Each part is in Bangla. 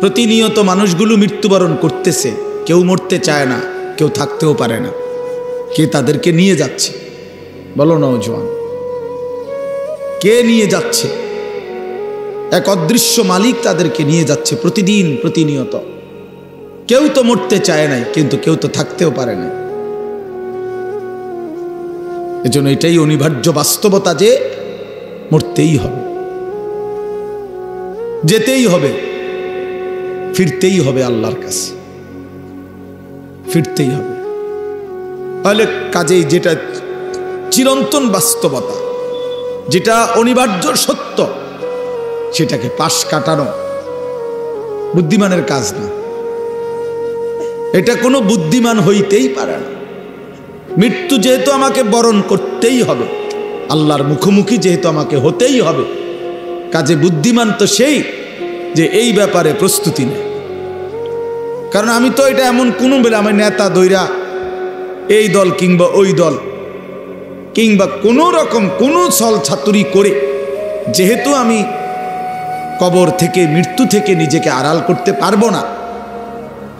প্রতিনিয়ত মানুষগুলো মৃত্যুবরণ করতেছে, কেউ মরতে চায় না, কেউ থাকতেও পারে না। কে তাদেরকে নিয়ে যাচ্ছে বলো নওজোয়ান? কে নিয়ে যাচ্ছে? এক অদৃশ্য মালিক তাদেরকে নিয়ে যাচ্ছে প্রতিদিন, প্রতিনিয়ত। কেউ তো মরতে চায় নাই, কিন্তু কেউ তো থাকতেও পারে না। এজন্য এটাই অনিবার্য বাস্তবতা যে মরতেই হবে, যেতেই হবে, ফিরতেই হবে আল্লাহর কাছে, ফিরতেই হবে। তাহলে কাজেই যেটা চিরন্তন বাস্তবতা, যেটা অনিবার্য সত্য, সেটাকে পাশ কাটানো বুদ্ধিমানের কাজ না। এটা কোনো বুদ্ধিমান হইতেই পারে না। মৃত্যু যেহেতু আমাকে বরণ করতেই হবে, আল্লাহর মুখোমুখি যেহেতু আমাকে হতেই হবে, কাজে বুদ্ধিমান তো সেই যে এই ব্যাপারে প্রস্তুতি নেয়। কারণ আমি তো এটা এমন কোনো বেলা আমার নেতা দৈরা এই দল কিংবা ওই দল কিংবা কোনো রকম কোনো ছল ছাতুরি করে যেহেতু আমি কবর থেকে, মৃত্যু থেকে নিজেকে আড়াল করতে পারবো না,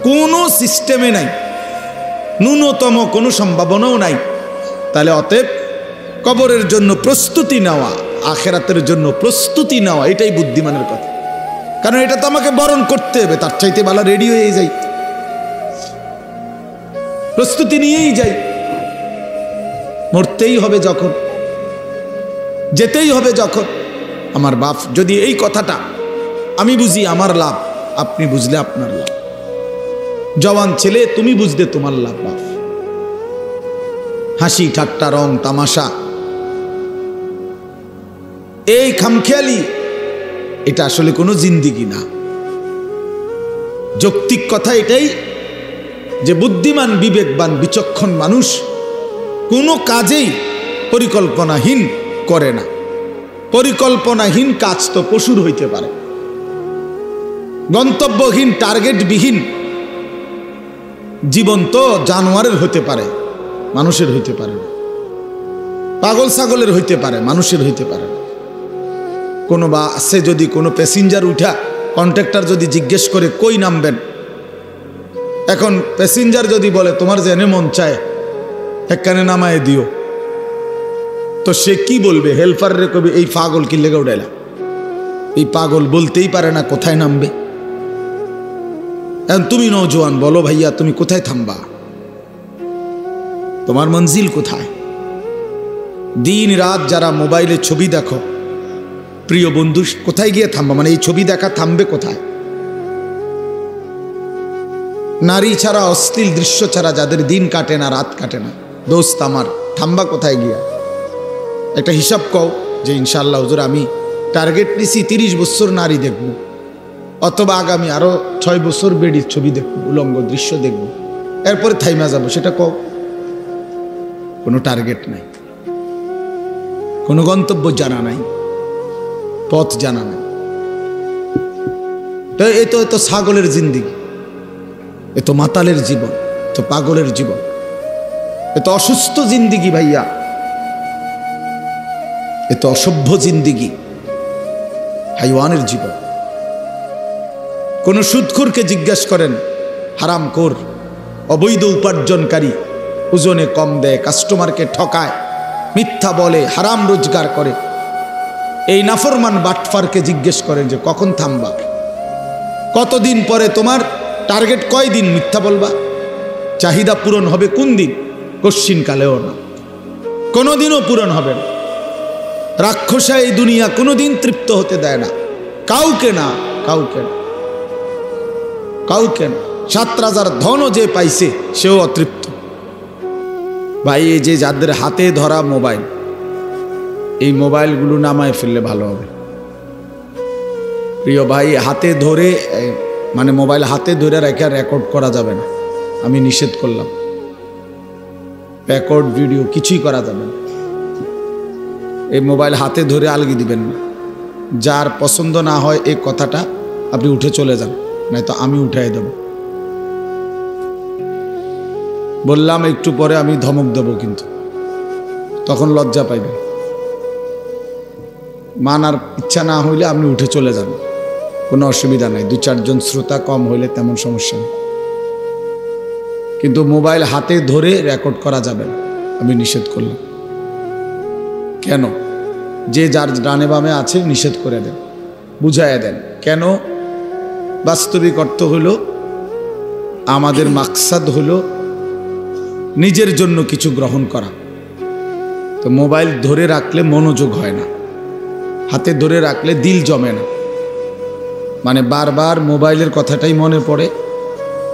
কোনো সিস্টেমে নাই, ন্যূনতম কোনো সম্ভাবনাও নাই, তাহলে অতএব কবরের জন্য প্রস্তুতি নেওয়া, আখেরাতের জন্য প্রস্তুতি নেওয়া, এটাই বুদ্ধিমানের কথা। কারণ এটা তো আমাকে বরণ করতে হবে, তার চাইতে ভালো রেডি হয়ে যাই, প্রস্তুতি নিয়েই যাই। মরতেই হবে যখন, যেতেই হবে যখন। আমার বাপ যদি এই কথাটা আমি বুঝি আমার লাভ, আপনি বুঝলে আপনার লাভ। জওয়ান ছেলে তুমি বুঝলে তোমার লাভ। বাপ হাসি ঠাট্টা রং তামাশা, এই খামখেয়ালি, এটা আসলে কোনো জিন্দিগি না। যৌক্তিক কথা এটাই যে বুদ্ধিমান, বিবেকবান, বিচক্ষণ মানুষ কোনো কাজেই পরিকল্পনাহীন করে না। পরিকল্পনাহীন কাজ তো পশুর হইতে পারে, গন্তব্যহীন, টার্গেটবিহীন জীবন তো জানোয়ারের হতে পারে, মানুষের হইতে পারে না। পাগল ছাগলের হইতে পারে, মানুষের হইতে পারে না। কোনো বাসে যদি কোনো প্যাসেঞ্জার উঠা কন্ট্রাক্টর যদি জিজ্ঞেস করে কই নামবেন, এখন প্যাসেঞ্জার যদি বলে তোমার জেনে মন চায় একখানে নামায় দিও, তো সে কি বলবে? হেল্পারে কবি এই পাগল কি লেগে উঠাইলা? এই পাগল বলতেই পারে না কোথায় নামবে। এখন তুমি নওজোয়ান, বলো ভাইয়া তুমি কোথায় থামবা? তোমার মঞ্জিল কোথায়? দিন রাত যারা মোবাইলে ছবি দেখো, প্রিয় বন্ধু, কোথায় গিয়ে থামবা? মানে এই ছবি দেখা থামবে কোথায়? নারী ছাড়া, অশ্লীল দৃশ্য ছাড়া যাদের দিন কাটে না, রাত কাটে না, দোস্ত আমার, থামবা কোথায় গিয়া? একটা হিসাব কও যে ইনশাআল্লাহ হুজুর আমি টার্গেট নিছি 30 বছর নারী দেখব, অথবা আগামী আরো 6 বছর বেডির ছবি দেখব, উলঙ্গ দৃশ্য দেখব, এরপরে থাইমা যাব, সেটা কও। কোনো টার্গেট নাই, কোনো গন্তব্য জানা নাই, পথ জানা নাই। তো এ তো ছাগলের জিন্দিগি, এ তো মাতালের জীবন, তো পাগলের জীবন, এ তো অসুস্থ জিন্দিগি ভাইয়া, এ তো অসভ্য জিন্দিগি, হাইওয়ানের জীবন। কোন সুদখোরকে জিজ্ঞেস করেন, হারামখোর, অবৈধ উপার্জনকারী, ওজনে কম দেয়, কাস্টমারকে ঠকায়, মিথ্যা বলে, হারাম রোজগার করে, এই নাফরমান বাটফারকে জিজ্ঞেস করেন যে কখন থামবা? কতদিন পরে তোমার টার্গেট কয়দিন মিথ্যা বলবা? চাহিদা পূরণ হবে কোন দিন? কশ্চিন কালেও না, কোনোদিনও পূরণ হবে না। রাক্ষসা এই দুনিয়া কোনোদিন তৃপ্ত হতে দেয় না, কাউকে না, কাউকে না, কাউকে না। 7 রাজার ধনও যে পাইছে সেও অতৃপ্ত। ভাই এই যে যাদের হাতে ধরা মোবাইল, এই মোবাইলগুলো নামায় ফেললে ভালো হবে। প্রিয় ভাই, হাতে ধরে মানে মোবাইল হাতে ধরে রেখে রেকর্ড করা যাবে না, আমি নিষেধ করলাম। রেকর্ড ভিডিও কিছুই করা যাবে না। এই মোবাইল হাতে ধরে আলগি দিবেন না। যার পছন্দ না হয় এই কথাটা আপনি উঠে চলে যান, নয়তো আমি উঠাই দেব। বললাম একটু পরে আমি ধমক দেব, কিন্তু তখন লজ্জা পাইবেন। মানার ইচ্ছা না হইলে আপনি উঠে চলে যান, কোনো অসুবিধা নাই, 2-4 জন শ্রোতা কম হইলে তেমন সমস্যা নেই। কিন্তু মোবাইল হাতে ধরে রেকর্ড করা যাবে না, আমি নিষেধ করলাম। কেন? যে যার ডানে বামে আছে নিষেধ করে দেন, বুঝাইয়া দেন। কেন? বাস্তবিক অর্থ হলো আমাদের মাকসাদ হলো নিজের জন্য কিছু গ্রহণ করা। তো মোবাইল ধরে রাখলে মনোযোগ হয় না, হাতে ধরে রাখলে দিল জমে না, মানে বারবার মোবাইলের কথাটাই মনে পড়ে,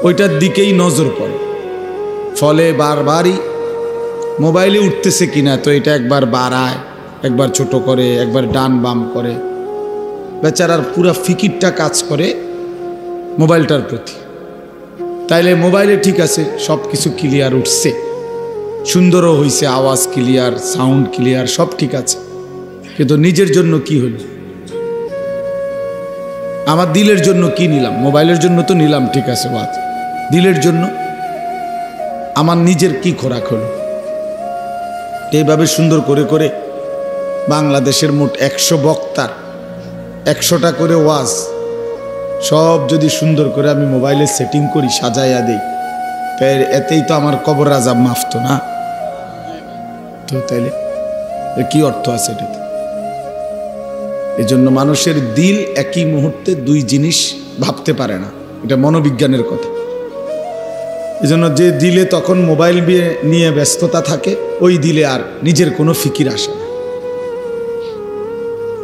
ওইটার দিকেই নজর পড়ে, ফলে বারবারই মোবাইলে উঠতেছে কিনা, তো এটা একবার বাড়ায়, একবার ছোট করে, একবার ডান বাম করে, বেচারার পুরা ফিকিরটা কাজ করে মোবাইলটার প্রতি। তাইলে মোবাইলে ঠিক আছে, সব কিছু ক্লিয়ার উঠছে, সুন্দরও হয়েছে, আওয়াজ ক্লিয়ার, সাউন্ড ক্লিয়ার, সব ঠিক আছে, কিন্তু নিজের জন্য কি হল? আমার দিলের জন্য কি নিলাম? মোবাইলের জন্য তো নিলাম, ঠিক আছে বাদ, দিলের জন্য আমার নিজের কি খোরাক হলো? এইভাবে সুন্দর করে করে বাংলাদেশের মোট 100 বক্তার 100টা করে ওয়াজ, সব যদি সুন্দর করে আমি মোবাইলে সেটিং করি, সাজাইয়া দেই, তাই এতেই তো আমার কবর আযাব মাফ তো না? তো তাইলে কি অর্থ আছে এটাতে? এই জন্য মানুষের দিল একই মুহূর্তে 2 জিনিস ভাবতে পারে না, এটা মনোবিজ্ঞানের কথা। এই জন্য যে দিলে তখন মোবাইল নিয়ে ব্যস্ততা থাকে, ওই দিলে আর নিজের কোনো ফিকির আসে না।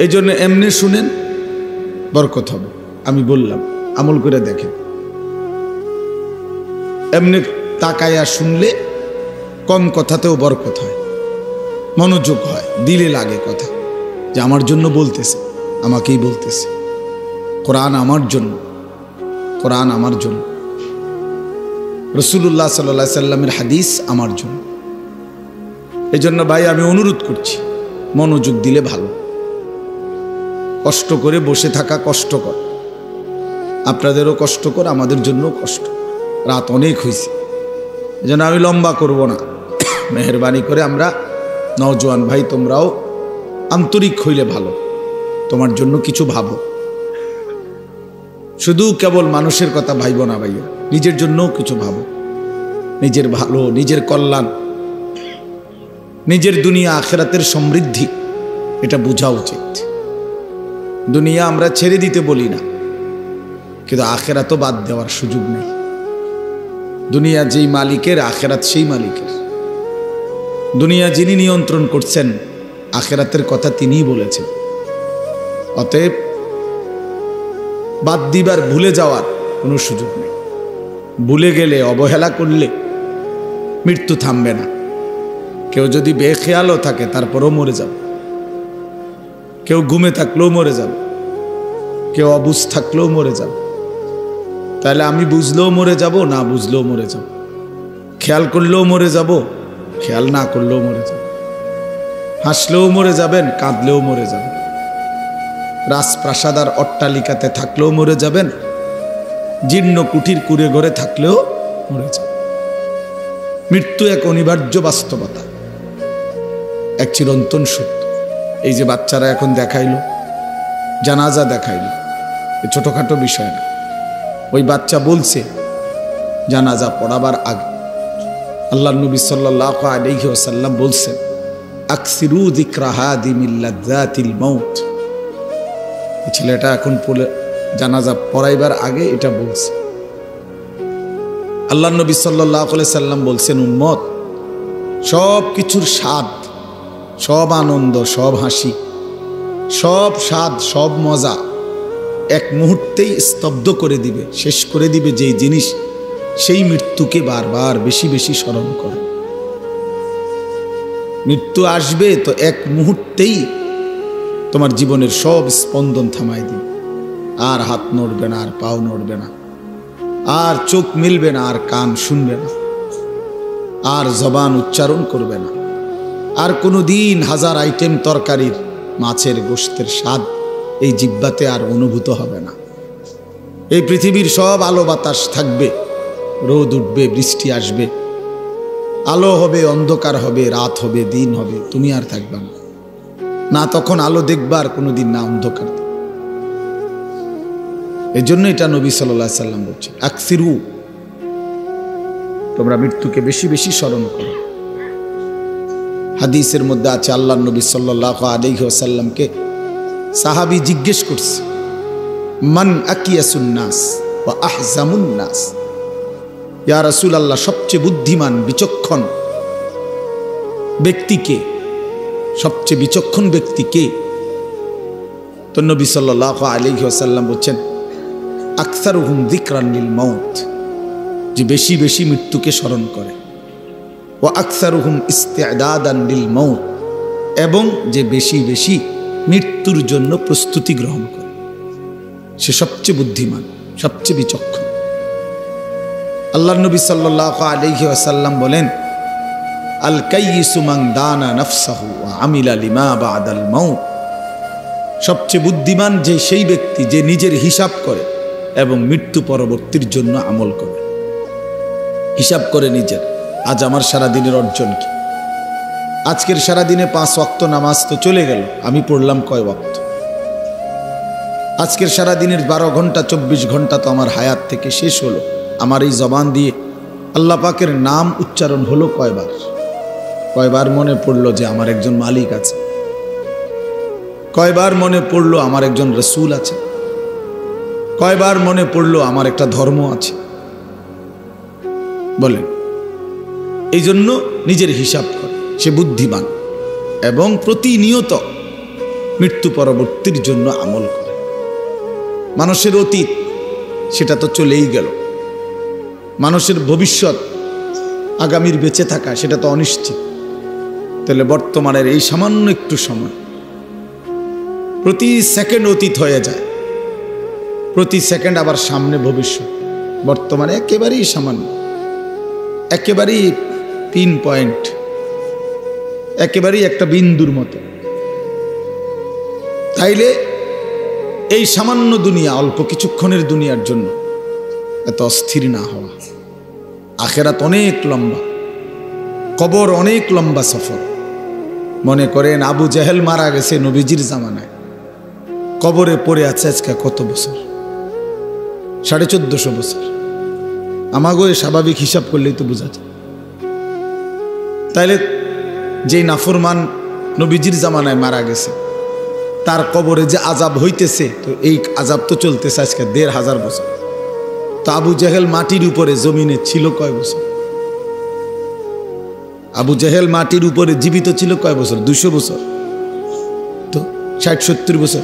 এই জন্য এমনি শুনেন, বরকত হবে। আমি বললাম, আমল করে দেখেন। এমনি তাকায়া শুনলে কম কথাতেও বরকত হয়, মনোযোগ হয়, দিলে লাগে কথা, যে আমার জন্য বলতেছে, আমাকেই বলতেছে, কোরআন আমার জন্য, কোরআন আমার জন্য, রাসূলুল্লাহ সাল্লাল্লাহু আলাইহি সাল্লামের হাদিস আমার জন্য। এই জন্য ভাই আমি অনুরোধ করছি, মনোযোগ দিলে ভালো। কষ্ট করে বসে থাকা কষ্টকর, আপনাদেরও কষ্টকর, আমাদের জন্য কষ্ট, রাত অনেক হয়েছে। এই জন্য আমি লম্বা করব না, মেহরবানি করে আমরা নওজোয়ান ভাই, তোমরাও আন্তরিক হইলে ভালো, তোমার জন্য কিছু ভাবো। শুধু কেবল মানুষের কথা ভাইব না ভাইয়া, নিজের জন্যও কিছু ভাবো, নিজের ভালো, নিজের কল্যাণ, নিজের দুনিয়া আখিরাতের সমৃদ্ধি, এটা বোঝা উচিত। দুনিয়া আমরা ছেড়ে দিতে বলি না, কিন্তু আখিরাতও বাদ দেওয়ার সুযোগ নেই। দুনিয়া যেই মালিকের, আখিরাত সেই মালিকের। দুনিয়া যিনি নিয়ন্ত্রণ করছেন, আখিরাতের কথা তিনিই বলেছেন। অতএব বাদ দিবার, ভুলে যাওয়ার কোনো সুযোগ নেই। ভুলে গেলে, অবহেলা করলে মৃত্যু থামবে না। কেউ যদি বেখেয়ালও থাকে তারপরও মরে যাবে, কেউ ঘুমে থাকলেও মরে যাবে, কেউ অবুঝ থাকলেও মরে যাবে। তাহলে আমি বুঝলেও মরে যাব, না বুঝলেও মরে যাব, খেয়াল করলেও মরে যাব, খেয়াল না করলেও মরে যাব, হাসলেও মরে যাবেন, কাঁদলেও মরে যাবেন, রাজপ্রাসাদ আর অট্টালিকাতে থাকলেও মরে যাবেন, জীর্ণ কুঠির কুড়ে ঘরে থাকলেও মরে যাবেন। মৃত্যু এক অনিবার্য বাস্তবতা, এক চিরন্তন সত্য। এই যে বাচ্চারা এখন দেখাইলো, জানাজা দেখাইলো, ছোটখাটো বিষয় না। ওই বাচ্চা বলছে জানাজা পড়াবার আগে, আল্লাহর নবী সাল্লাল্লাহু আলাইহি ওয়াসাল্লাম বলছেন, আকসিরু যিকরা হাদি মিন লাযযাতিল মাউত। ছেলেটা এখন জানাজা পড়াইবার আগে এটা বলছে। আল্লাহর নবী সাল্লাল্লাহু আলাইহি সাল্লাম বলছেন, উম্মত, সব কিছুর স্বাদ, সব আনন্দ, সব হাসি, সব স্বাদ, সব মজা এক মুহূর্তেই স্তব্ধ করে দিবে, শেষ করে দিবে যেই জিনিস, সেই মৃত্যুকে বারবার বেশি বেশি স্মরণ করে। মৃত্যু আসবে তো এক মুহূর্তেই তোমার জীবনের সব স্পন্দন থামাই দিবে। আর হাত নড়বে না, আর পাও নড়বে না, আর চোখ মিলবে না, আর কান শুনবে না, আর জবান উচ্চারণ করবে না, আর কোনো দিন 1000 আইটেম তরকারির মাছের গোশতের স্বাদ এই জিহ্বাতে আর অনুভূত হবে না। এই পৃথিবীর সব আলো বাতাস থাকবে, রোদ উঠবে, বৃষ্টি আসবে, আলো হবে, অন্ধকার হবে, রাত হবে, দিন হবে, তুমি আর থাকবে না। না তখন আলো দেখবার কোনোদিন, না অন্ধকার। এই জন্য এটা নবী সাল্লাল্লাহু আলাইহি সাল্লাম বলছেন, আকসিরু, তোমরা মৃত্যুকে বেশি বেশি স্মরণ করো। হাদিসের মধ্যে আছে আল্লাহর নবী সাল্লাল্লাহু আলাইহি ওয়াসাল্লামকে সাহাবী জিজ্ঞেস করছে, মান আকিয়াসুন নাস ওয়া আহজামুন নাস, ইয়া রাসূলুল্লাহ, সবচেয়ে বুদ্ধিমান বিচক্ষণ ব্যক্তি কে, সবচেয়ে বিচক্ষণ ব্যক্তি কে? তো নবী সাল্লাল্লাহু আলাইহি ওয়াসাল্লাম বলছেন, আকসারুহুম যিকরান লিল মাউত, যে বেশি বেশি মৃত্যুকে স্মরণ করে, ওয়া আকসারুহুম ইস্তিদাদান লিল মাউত, এবং যে বেশি বেশি মৃত্যুর জন্য প্রস্তুতি গ্রহণ করে, সে সবচেয়ে বুদ্ধিমান, সবচেয়ে বিচক্ষণ। আল্লাহর নবী সাল্লাল্লাহু আলাইহি ওয়াসাল্লাম বলেন, আল কাইয়িসু মান দানা নাফসাহু ওয়া আমিলা লিমা বাদাল মাউত, সবচেয়ে বুদ্ধিমান যে সেই ব্যক্তি যে নিজের হিসাব করে এবং মৃত্যু পরবর্তীর জন্য আমল করে। হিসাব করে নিজের, আজ আমার সারাদিনের অর্জন কি, আজকের সারাদিনে 5 ওয়াক্ত নামাজ তো চলে গেল, আমি পড়লাম কয় ওয়াক্ত? আজকের সারাদিনের 12 ঘন্টা 24 ঘন্টা তো আমার হায়াত থেকে শেষ হলো, আমার এই জবান দিয়ে আল্লাহ পাকের নাম উচ্চারণ হলো কয়বার? কয়বার মনে পড়লো যে আমার একজন মালিক আছে? কয়বার মনে পড়লো আমার একজন রসুল আছে? কয়বার মনে পড়লো আমার একটা ধর্ম আছে? বলেন। এই জন্য নিজের হিসাব করে, সে বুদ্ধিমান এবং প্রতিনিয়ত মৃত্যু পরবর্তীর জন্য আমল করে। মানুষের অতীত সেটা তো চলেই গেল, মানুষের ভবিষ্যৎ আগামীর বেঁচে থাকা সেটা তো অনিশ্চিত। তাহলে বর্তমানের এই সামান্য একটু সময়, প্রতি সেকেন্ড অতীত হয়ে যায়, প্রতি সেকেন্ড আবার সামনে ভবিষ্যৎ। বর্তমানে একেবারেই সামান্য, একেবারেই পিন পয়েন্ট, একেবারেই একটা বিন্দুর মতো। তাইলে এই সামান্য দুনিয়া, অল্প কিছুক্ষণের দুনিয়ার জন্য এত অস্থির না হওয়া। আখেরাত অনেক লম্বা, কবর অনেক লম্বা সফর। মনে করেন আবু জেহেল মারা গেছে নবীজির জামানায়, কবরে পড়ে আছে আজকে কত বছর? 1450 বছর। আমাগো স্বাভাবিক হিসাব করলেই তো বোঝা যায়। তাইলে যেই নাফরমান নবীজির জামানায় মারা গেছে, তার কবরে যে আজাব হইতেছে, তো এই আজাব তো চলতেছে আজকে 1500 বছর। তো আবু জেহেল মাটির উপরে জমিনে ছিল কয় বছর? আবু জেহেল মাটির উপরে জীবিত ছিল কয় বছর? 200 বছর। তো 60-70 বছর।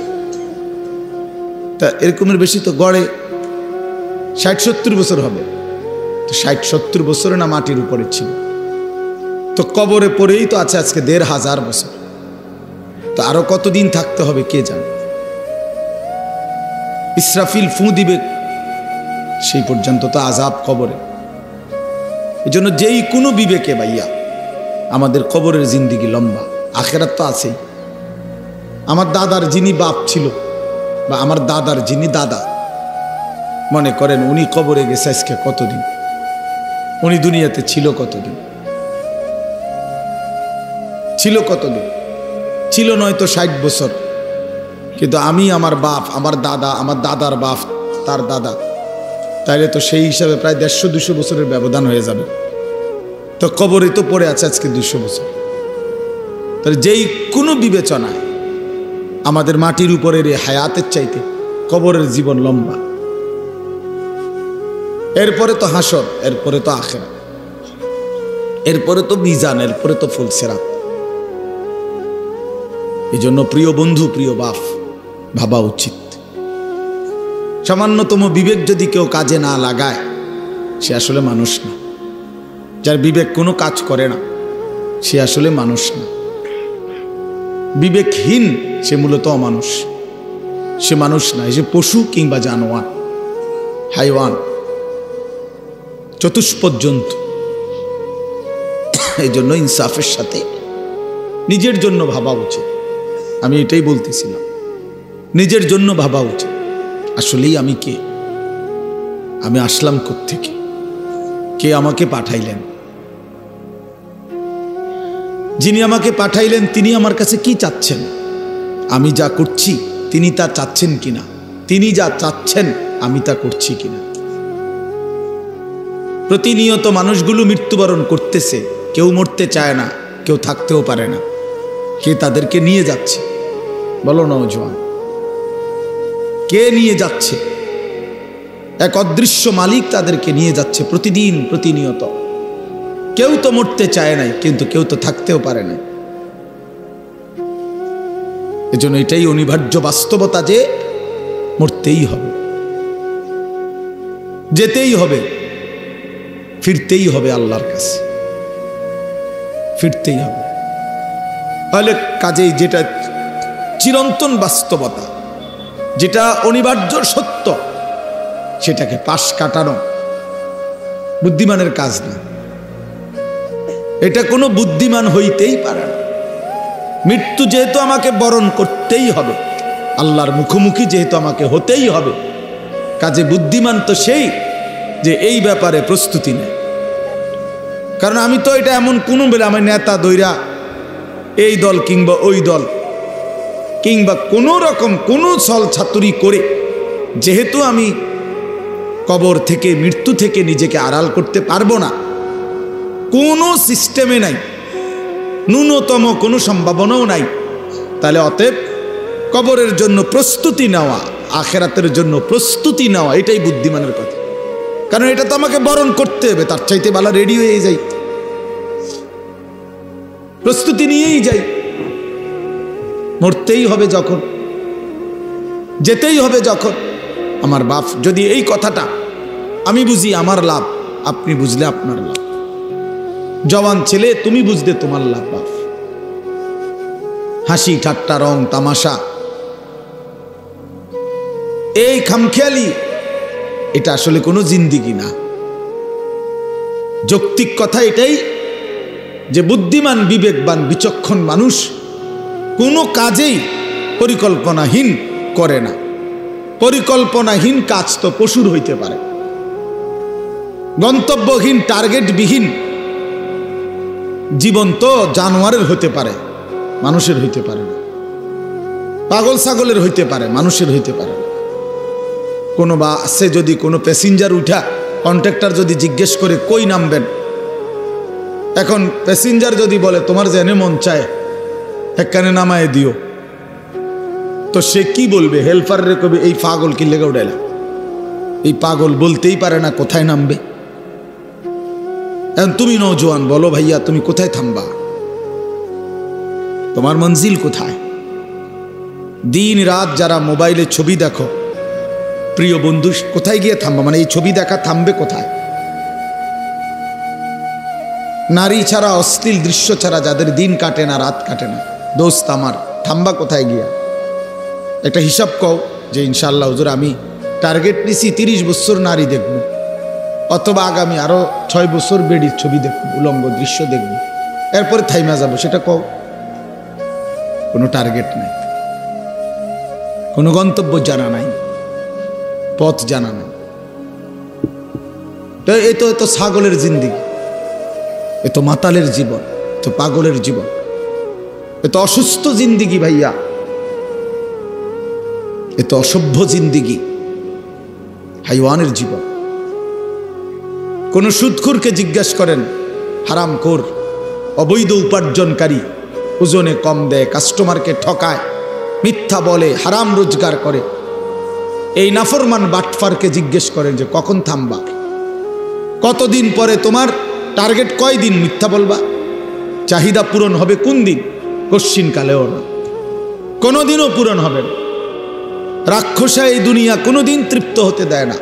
তা এরকমের বেশি তো গড়ে 60-70 বছর হবে। তো 60-70 বছরে না মাটির উপরে ছিল, তো কবরে পড়েই তো আছে আজকে 1500 বছর। তো আরো কতদিন থাকতে হবে কে জানে। ইসরাফিল ফু দিবে, সেই পর্যন্ত তো আযাব কবরে। এই জন্য যেই কোনো বিবেকে ভাইয়া, আমাদের কবরের জিন্দিগি লম্বা, আখেরাত তো আছেই। আমার দাদার যিনি বাপ ছিল, বা আমার দাদার যিনি দাদা, মনে করেন উনি কবরে গেছে আজকে কতদিন, উনি দুনিয়াতে ছিল কতদিন? ছিল কতদিন? ছিল নয়তো 60 বছর। কিন্তু আমি, আমার বাপ, আমার দাদা, আমার দাদার বাপ, তার দাদা, তাইলে তো সেই হিসাবে প্রায় 150-200 বছরের ব্যবধান হয়ে যাবে। তো কবরে তো পড়ে আছে আজকে 200 বছর। তাহলে যেই কোনো বিবেচনায় আমাদের মাটির উপরের এই হায়াতের চাইতে কবরের জীবন লম্বা। এরপরে তো হাসর, এরপরে তো আখিরাত, এরপরে তো মিজান, এরপরে তো ফুলসিরাত। এই জন্য প্রিয় বন্ধু, প্রিয় বাপ, ভাবা উচিত। সামান্যতম বিবেক যদি কেউ কাজে না লাগায়, সে আসলে মানুষ না। যার বিবেক কোনো কাজ করে না, সে আসলে মানুষ না। বিবেকহীন সে মূলত অমানুষ, সে মানুষ না, সে পশু কিংবা জানোয়ার, হাইওয়ান, চতুষ্পদ জন্তু। এই জন্য ইনসাফের সাথে নিজের জন্য ভাবা উচিত। আমি এটাই বলতেছিলাম, নিজের জন্য ভাবা উচিত। আসলেই আমি কে? আমি আসলাম কোত্থেকে? কে আমাকে পাঠাইলেন? যিনি আমাকে পাঠাইলেন তিনি আমার কাছে কি চাচ্ছেন? আমি যা করছি তিনি তা চাচ্ছেন কিনা? তিনি যা চাচ্ছেন আমি তা করছি কিনা। প্রতিনিয়ত মানুষগুলো মৃত্যুবরণ করতেছে, কেউ মরতে চায় না, কেউ থাকতেও পারে না। কে তাদেরকে নিয়ে যাচ্ছে বলো নওজোয়ান? কে নিয়ে যাচ্ছে? এক অদৃশ্য মালিক তাদেরকে নিয়ে যাচ্ছে প্রতিদিন, প্রতিনিয়ত। কেউ তো মরতে চায় নাই, কিন্তু কেউ তো থাকতেও পারে না। এজন্য এটাই অনিবার্য বাস্তবতা যে মরতেই হবে, যেতেই হবে, ফিরতেই হবে আল্লাহর কাছে, ফিরতেই হবে। তাহলে কাজেই যেটা চিরন্তন বাস্তবতা, যেটা অনিবার্য সত্য, সেটাকে পাশ কাটানো বুদ্ধিমানের কাজ না। এটা কোনো বুদ্ধিমান হইতেই পারে না। মৃত্যু যেহেতু আমাকে বরণ করতেই হবে, আল্লাহর মুখোমুখি যেহেতু আমাকে হতেই হবে, কাজে বুদ্ধিমান তো সেই যে এই ব্যাপারে প্রস্তুতি নেয়। কারণ আমি তো এটা এমন কোনো বেলা আমার নেতা দৈরা এই দল কিংবা ওই দল কিংবা কোনো রকম কোনো ছল ছাতুরি করে যেহেতু আমি কবর থেকে, মৃত্যু থেকে নিজেকে আড়াল করতে পারবো না, কোনো সিস্টেমে নাই, ন্যূনতম কোনো সম্ভাবনাও নাই, তাহলে অতএব কবরের জন্য প্রস্তুতি নেওয়া, আখেরাতের জন্য প্রস্তুতি নেওয়া, এটাই বুদ্ধিমানের কথা। কারণ এটা তো আমাকে বরণ করতে হবে, তার চাইতে ভালো রেডি হয়ে যাই, প্রস্তুতি নিয়েই যাই। মরতেই হবে যখন, যেতেই হবে যখন। আমার বাপ যদি এই কথাটা আমি বুঝি আমার লাভ, আপনি বুঝলে আপনার লাভ। জওয়ান ছেলে তুমি বুঝলে তোমার লাভ। বাপ হাসি ঠাট্টা রং তামাশা, এই খামখেয়ালি, এটা আসলে কোনো জিন্দিগি না। যৌক্তিক কথা এটাই যে বুদ্ধিমান, বিবেকবান, বিচক্ষণ মানুষ কোনো কাজেই পরিকল্পনাহীন করে না। পরিকল্পনাহীন কাজ তো পশুর হইতে পারে, গন্তব্যহীন, টার্গেটবিহীন জীবন তো জানোয়ারের হতে পারে, মানুষের হইতে পারে না। পাগল ছাগলের হইতে পারে, মানুষের হইতে পারে না। কোনো বাসে যদি কোনো প্যাসেঞ্জার উঠা কন্ট্রাক্টর যদি জিজ্ঞেস করে কই নামবেন, এখন প্যাসেঞ্জার যদি বলে তোমার জেনে মন চায় একখানে নামায় দিও, তো সে কি বলবে? হেল্পারে কবে এই পাগল কি লেগে উঠাইলা? এই পাগল বলতেই পারে না কোথায় নামবে। এখন তুমি নওজোয়ান, বলো ভাইয়া তুমি কোথায় থামবা? তোমার মঞ্জিল কোথায়? দিন রাত যারা মোবাইলে ছবি দেখো, প্রিয় বন্ধু, কোথায় গিয়ে থামবা? মানে এই ছবি দেখা থামবে কোথায়? নারী ছাড়া, অশ্লীল দৃশ্য ছাড়া যাদের দিন কাটে না, রাত কাটে না, দোস্ত আমার, থামবা কোথায় গিয়া? একটা হিসাব কও যে ইনশাআল্লাহ হুজুর আমি টার্গেট নিছি 30 বছর নারী দেখব, অথবা আগামী আরো 6 বছর বেডির ছবি দেখব, উলঙ্গ দৃশ্য দেখব, এরপরে থাইমা যাব, সেটা কও। কোনো টার্গেট নাই, কোনো গন্তব্য জানা নাই, পথ জানা নাই। তো এ তো ছাগলের জিন্দিগি, এ তো মাতালের জীবন, তো পাগলের জীবন, এ তো অসুস্থ জিন্দিগি ভাইয়া, এ তো অসভ্য জিন্দিগি, হাইওয়ানের জীবন। কোন সুদখোরকে জিজ্ঞাসা করেন, হারামখোর, অবৈধ উপার্জনকারী, ওজনে কম দেয়, কাস্টমারকে ঠকায়, মিথ্যা বলে, হারাম রোজগার করে, এই নাফরমান বাটফারকে জিজ্ঞেস করেন যে কখন থামবা? কতদিন পরে তোমার টার্গেট কয়দিন মিথ্যা বলবা? চাহিদা পূরণ হবে কোন দিন? কশ্চিন কালেও না, কোনোদিনও পূরণ হবে না। রাক্ষসা এই দুনিয়া কোনোদিন তৃপ্ত হতে দেয় না,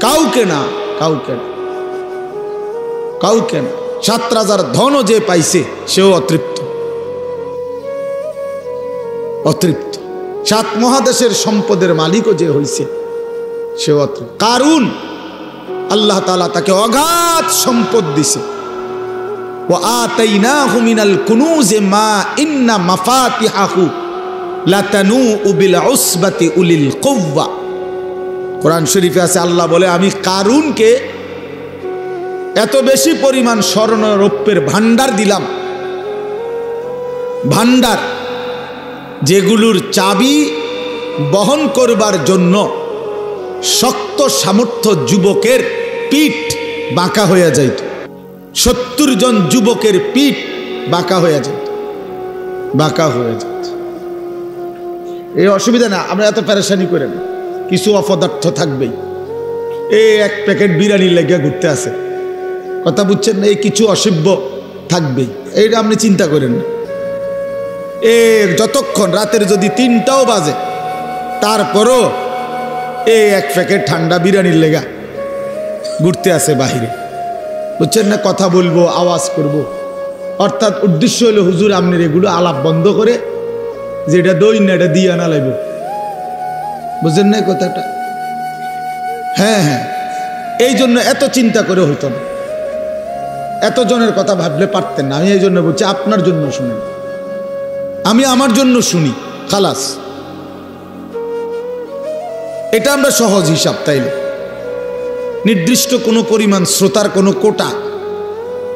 কাউকে না, কাউকে না, কাউকে না। 7 রাজার ধনও যে পাইছে সেও অতৃপ্ত, অতৃপ্ত। 7 মহাদেশের সম্পদের মালিকও যে হইছে সেও অতৃপ্ত। কারুন আল্লাহ তাআলা তাকে অগাধ সম্পদ দিছে। ওয়া আতাইনাহু মিনাল কুনুজি মা ইন্না মাফাতিহাহু লাতানূউ বিল উসবাতি উলিল কুওয়া। কোরআন শরীফে আছে, আল্লাহ বলে আমি কারুনকে এত বেশি পরিমাণ স্বর্ণ রৌপ্যের ভান্ডার দিলাম, ভান্ডার যেগুলোর চাবি বহন করবার জন্য শক্ত সামর্থ্য যুবকের পিঠ বাঁকা হয়ে যাইত, 70 জন যুবকের পিঠ বাঁকা হয়ে যেত, বাঁকা হয়ে যেত। এই অসুবিধা না, আমরা এত পেরেশানি করেন, কিছু অপদার্থ থাকবেই। এই এক প্যাকেট বিরিয়ানি লেগে ঘুরতে আছে, কথা বুঝছেন না? এই কিছু অসভ্য থাকবেই, এইটা আপনি চিন্তা করেন না। যতক্ষণ রাতের যদি 3টাও বাজে, তারপরও এই এক প্যাকেট ঠান্ডা বিরিয়ানির লেগা ঘুরতে আছে বাহিরে, বুঝছেন না? কথা বলবো, আওয়াজ করব, অর্থাৎ উদ্দেশ্য হলো হুজুর আপনার এগুলো আলাপ বন্ধ করে যেটা দই না এটা দিয়ে আনা লাগবে, বুঝলেন না কথাটা? হ্যাঁ হ্যাঁ, এই জন্য এত চিন্তা করে হইতো না, এত জনের কথা ভাবলে পারতেন না। আমি এই জন্য বলছি আপনার জন্য শুনেন, আমি আমার জন্য শুনি, খালাস। এটা আমরা সহজ হিসাব। তাইলে নির্দিষ্ট কোনো পরিমাণ শ্রোতার কোনো কোটা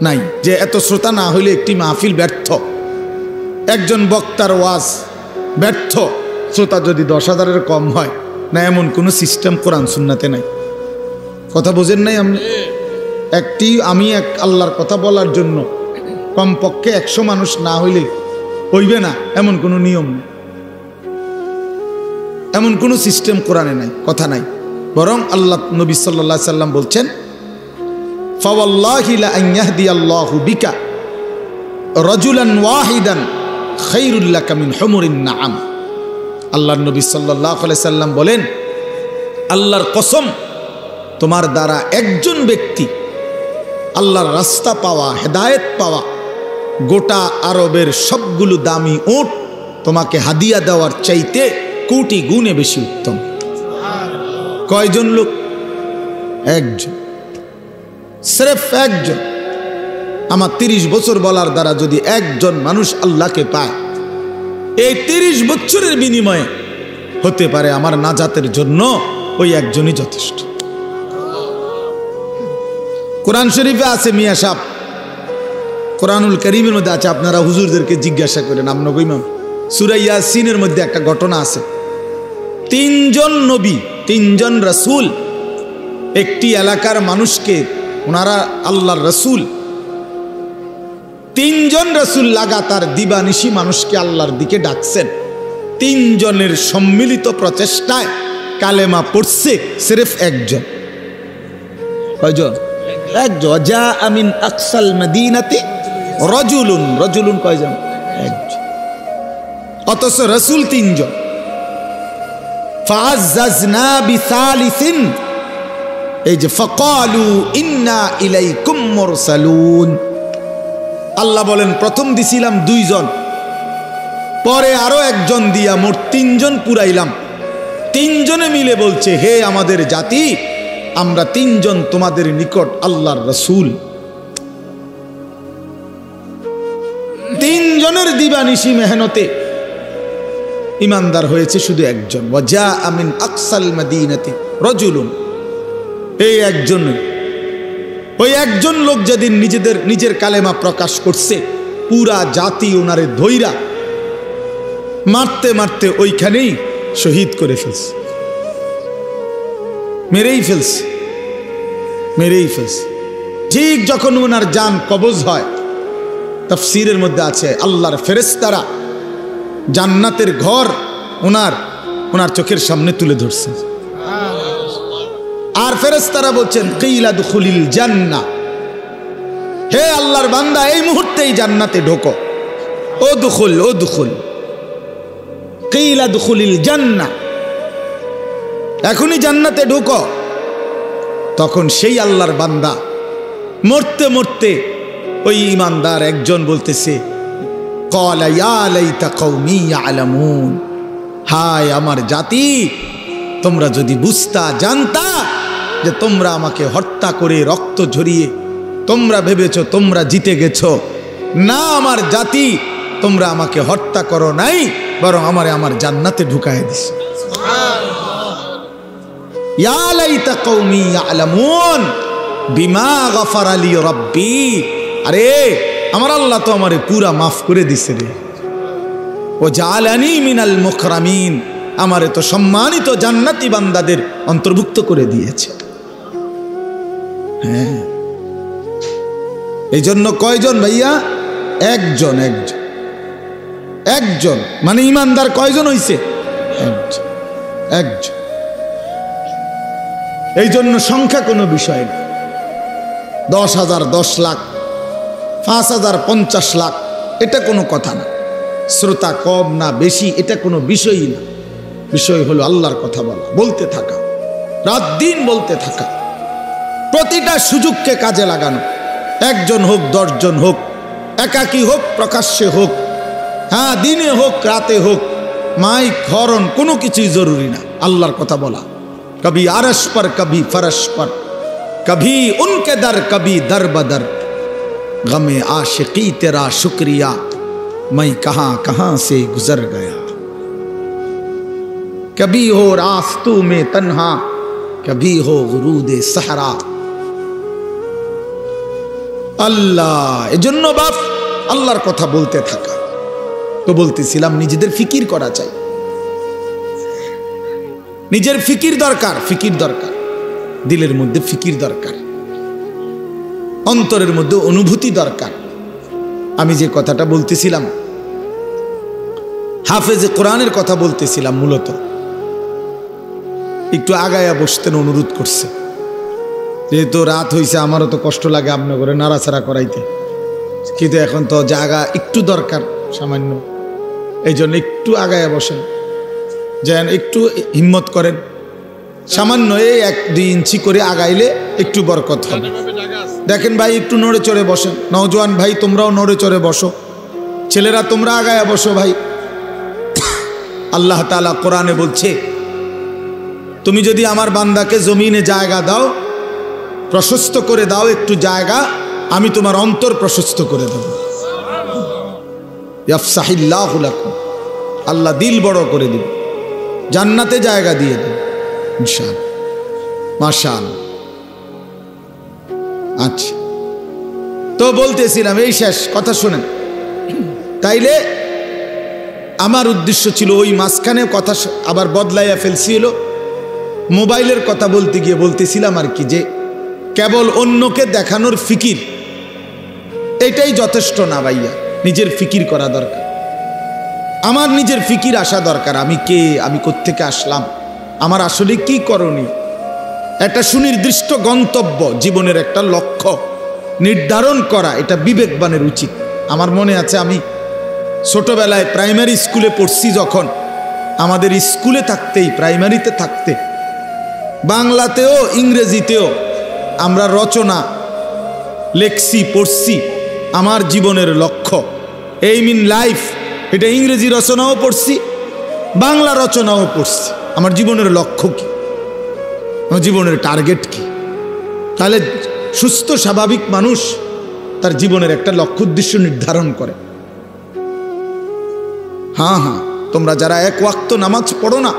নাই, যে এত শ্রোতা না হইলে একটি মাহফিল ব্যর্থ, একজন বক্তার ওয়াজ ব্যর্থ, শ্রোতা যদি 10,000-এর কম হয় না, এমন কোনো সিস্টেম কোরআন সুন্নাতে নাই। কথা বোঝেন নাই আপনি? আমি এক আল্লাহর কথা বলার জন্য কমপক্ষে 100 মানুষ না হইলে হইবে না, এমন কোনো নিয়ম নেই, এমন কোনো সিস্টেম কোরআনে নাই, কথা নাই। বরং আল্লাহ নবী সাল্লাল্লাহু আলাইহি সাল্লাম বলছেন, ফাওয়াল্লাহি লা আন ইয়াহদিয়াল্লাহু বিকা রাজুলান ওয়াহিদান খায়রুল লাকা মিন হুমুরিন নাআম। আল্লাহর নবী সাল্লাল্লাহু আলাইহি সাল্লাম বলেন, আল্লাহর কসম, তোমার দ্বারা একজন ব্যক্তি আল্লাহর রাস্তা পাওয়া, হেদায়েত পাওয়া, গোটা আরবের সবগুলো দামি উট তোমাকে হাদিয়া দেওয়ার চাইতে কোটি গুণে বেশি উত্তম। কয়জন লোক? একজন, সির্ফ একজন। আমার 30 বছর বলার দ্বারা যদি একজন মানুষ আল্লাহকে পায়, এই 30 বছরের বিনিময়ে হতে পারে আমার নাজাতের জন্য ওই একজনই যথেষ্ট। কোরআন শরীফে আছে, মিয়া সাহেব, কোরআনুল কারীমের মধ্যে আছে, আপনারা হুজুরদেরকে জিজ্ঞাসা করেন। আপনার ইমাম সূরা ইয়াসিনের মধ্যে একটা ঘটনা আছে, 3 জন নবী, 3 জন রাসূল একটি এলাকার মানুষকে, ওনারা আল্লাহর রাসূল, 3 জন রাসূল লাগাতার দিবানিশি মানুষকে আল্লাহর দিকে ডাকছেন। 3 জনের সম্মিলিত প্রচেষ্টায় কালেমা পড়ছে সির্ফ একজন। কয়জন? একজন। যা আমিন আকসাল মদিনাতি রাজুলুন, রাজুলুন কয়জন? একজন। অথচ রাসূল 3 জন। ফাআজ্জাজনা বিসালিসিন, এই যে ফাকালু ইন্না ইলাইকুম মুরসালুন। আল্লাহ বলেন, প্রথম দিছিলাম 2 জন, পরে আরো একজন দিয়া মোট 3 জন পুরাইলাম। 3 জনে মিলে বলছে, হে আমাদের জাতি, আমরা 3 জন তোমাদের নিকট আল্লাহর রাসূল। 3 জনের দিবানিশি মেহনতে ইমানদার হয়েছে শুধু একজন। ওয়াজা আমিন আকসাল মদিনাতি রাজুলুন, এই একজন, ওই একজন লোক যেদিন নিজের কালেমা প্রকাশ করছে, পুরা জাতি ওনারে ধইরা মারতে মারতে ওইখানেই শহীদ করে ফেলছে, মেরেই ফেলছে, মেরেই ফেলছে। ঠিক যখন ওনার জান কবজ হয়, তাফসীরের মধ্যে আছে আল্লাহর ফেরেশতারা জান্নাতের ঘর ওনার চোখের সামনে তুলে ধরছে। আর ফেরেশতারা বলছেন, কিলা দুখুলিল জান্নাহ, হে আল্লাহর বান্দা, এই মুহূর্তেই জান্নাতে ঢোকো। ও দুখুল, ও দুখুল, কিলা দুখুলিল জান্নাহ, এখনই জান্নাতে ঢোকো। তখন সেই আল্লাহর বান্দা মরতে মরতে ওই ইমানদার একজন বলতেছে, ক্বালা ইয়া লাইতা কওমি ইয়ালামুন, হায় আমার জাতি, তোমরা যদি বুঝতা, জানতা যে তোমরা আমাকে হত্যা করে রক্ত ঝরিয়ে তোমরা ভেবেছো তোমরা জিতে গেছো। না আমার জাতি, তোমরা আমাকে হত্যা করো নাই, বরং আমারে আমার জান্নাতে ঢুকায় দিছো। ইয়া লাইতা কওমি ইয়ালামুন বিমা গফারা লি রাব্বি, আরে আমার আল্লাহ তো আমারে পুরা মাফ করে দিছে রে। ও জালানি মিনাল মুকরামিন, আমারে তো সম্মানিত জান্নাতি বান্দাদের অন্তর্ভুক্ত করে দিয়েছে। হ্যাঁ, এই জন্য কয়জন ভাইয়া? একজন। একজন একজন মানে ইমানদার কয়জন হইছে? একজন। একজন। এই জন্য সংখ্যা কোনো বিষয় না। 10,000, 10 লাখ, 5,000, 50 লাখ, এটা কোনো কথা না। শ্রোতা কম না বেশি, এটা কোনো বিষয়ই না। বিষয় হলো আল্লাহর কথা বলা, বলতে থাকা, রাত দিন বলতে থাকা, প্রতিটা সুযোগকে কাজে লাগানো। একজন হোক, 10 জন হোক, একাকী হোক, প্রকাশ্যে হোক, হ্যাঁ দিনে হোক, রাতে হোক, মাইক হরন কোনো কিছুই জরুরি না। আল্লাহর কথা বলা, কবি আরশ পর, কবি ফরশ পর, কবি উনকে দর, কবি দর বদর, গমে आशिकी तेरा शुक्रिया मैं कहां कहां से गुजर गया, कभी हो रास्तों में तन्हा, कभी हो गुरूदे सहरा। আল্লাহ, এজন্য বাপ আল্লাহর কথা বলতে থাকা। তো বলতেছিলাম নিজেদের ফিকির করা চাই, নিজের ফিকির দরকার। ফিকির দরকার, দিলের মধ্যে ফিকির দরকার, অন্তরের মধ্যে অনুভূতি দরকার। আমি যে কথাটা বলতেছিলাম, হাফেজে কোরআনের কথা বলতেছিলাম, মূলত একটু আগায়া বসতেন অনুরোধ করছে, যেহেতু রাত হয়েছে, আমারও তো কষ্ট লাগে আপনার করে নাড়াচাড়া করাইতে, কিন্তু এখন তো জায়গা একটু দরকার সামান্য, এই জন্য একটু আগায়া বসেন, যেন একটু হিম্মত করেন, সামান্য এই 1-2 ইঞ্চি করে আগাইলে একটু বরকত হবে। দেখেন ভাই, একটু নড়ে চড়ে বসেন। নওজোয়ান ভাই তোমরাও নড়ে চড়ে বসো, ছেলেরা তোমরা আগায়া বসো ভাই। আল্লাহ তাআলা কোরআনে বলছে, তুমি যদি আমার বান্দাকে জমিনে জায়গা দাও, প্রশস্ত করে দাও একটু জায়গা, আমি তোমার অন্তর প্রশস্ত করে দেব। ইয়াফসাহিল্লাহু লাকুম, আল্লাহ দিল বড় করে দিবে, জান্নাতে জায়গা দিয়ে দেবে ইনশাআল্লাহ। মাশাআল্লাহ। আচ্ছা, তো বলতেছিলাম, এই শেষ কথা শুনেন। তাইলে আমার উদ্দেশ্য ছিল ওই মাঝখানে কথা আবার বদলাইয়া ফেলছিল, মোবাইলের কথা বলতে গিয়ে বলতেছিলাম আর কি, যে কেবল অন্যকে দেখানোর ফিকির এটাই যথেষ্ট না ভাইয়া, নিজের ফিকির করা দরকার। আমার নিজের ফিকির আসা দরকার, আমি কে, আমি কোত্থেকে আসলাম, আমার আসলে কি করণীয়, একটা সুনির্দিষ্ট গন্তব্য, জীবনের একটা লক্ষ্য নির্ধারণ করা, এটা বিবেকবানের উচিত। আমার মনে আছে, আমি ছোটবেলায় প্রাইমারি স্কুলে পড়ছি, যখন আমাদের স্কুলে থাকতেই, প্রাইমারিতে থাকতে, বাংলাতেও ইংরেজিতেও আমরা রচনা লেখছি, পড়ছি, আমার জীবনের লক্ষ্য, এইম ইন লাইফ, এটা ইংরেজি রচনাও পড়ছি, বাংলা রচনাও পড়ছি। আমার জীবনের লক্ষ্য কি, আমার জীবনের টার্গেট কি? তাহলে সুস্থ স্বাভাবিক মানুষ তার জীবনের একটা লক্ষ্য উদ্দেশ্য নির্ধারণ করে। হ্যাঁ, তোমরা যারা 1 ওয়াক্ত নামাজ পড়ো না,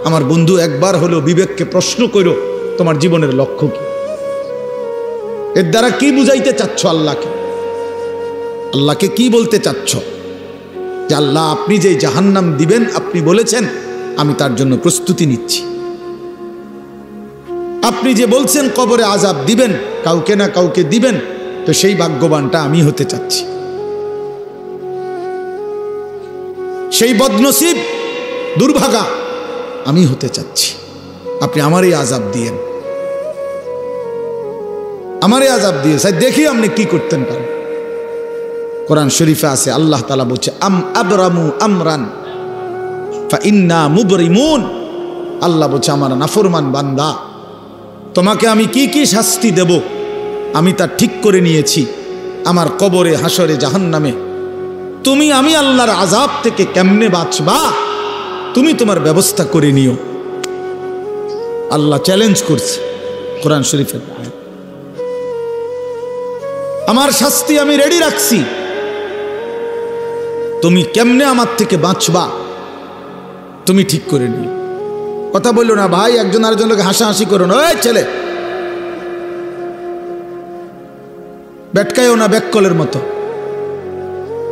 আমার বন্ধু, একবার হলো বিবেককে প্রশ্ন করো, তোমার জীবনের লক্ষ্য কি? এর দ্বারা কি বুঝাইতে চাচ্ছ আল্লাহকে? আল্লাহকে কি বলতে চাচ্ছ? যে আল্লাহ, আপনি যে জাহান্নাম দিবেন, আপনি বলেছেন, আমি তার জন্য প্রস্তুতি নিচ্ছি। আপনি যে বলছেন কবরে আযাব দিবেন, কাউকে না কাউকে দিবেন, তো সেই ভাগ্যবানটা আমি হতে চাচ্ছি, সেই বদনসিব দুর্ভাগা আমি হতে চাচ্ছি। আপনি আমারই আযাব দিয়েন, আমারই আযাব দিয়ে দেখি আপনি কি করতেন পারেন। কোরআন শরীফে আছে, আল্লাহ তাআলা বলছে, আম আবরামু আমরান ফাইন্না মুবরিমুন। আল্লাহ বলছে, আমার নাফরমান বান্দা, তোমাকে আমি কি কি শাস্তি দেব আমি তা ঠিক করে নিয়েছি। আমার কবরে, হাসরে, জাহান্নামে তুমি, আমি আল্লাহর আযাব থেকে কেমনে বাঁচবা, তুমি তোমার ব্যবস্থা করে নিও। আল্লাহ চ্যালেঞ্জ করছে কোরআন শরীফের, আমার শাস্তি আমি রেডি রাখছি, তুমি কেমনে আমার থেকে বাঁচবা তুমি ঠিক করে নিও। কথা বললো না ভাই, একজন আরেকজন লোক হাসাহাসি করো না, ওই ছেলে বেটকায়ও না, ব্যাককলের মতো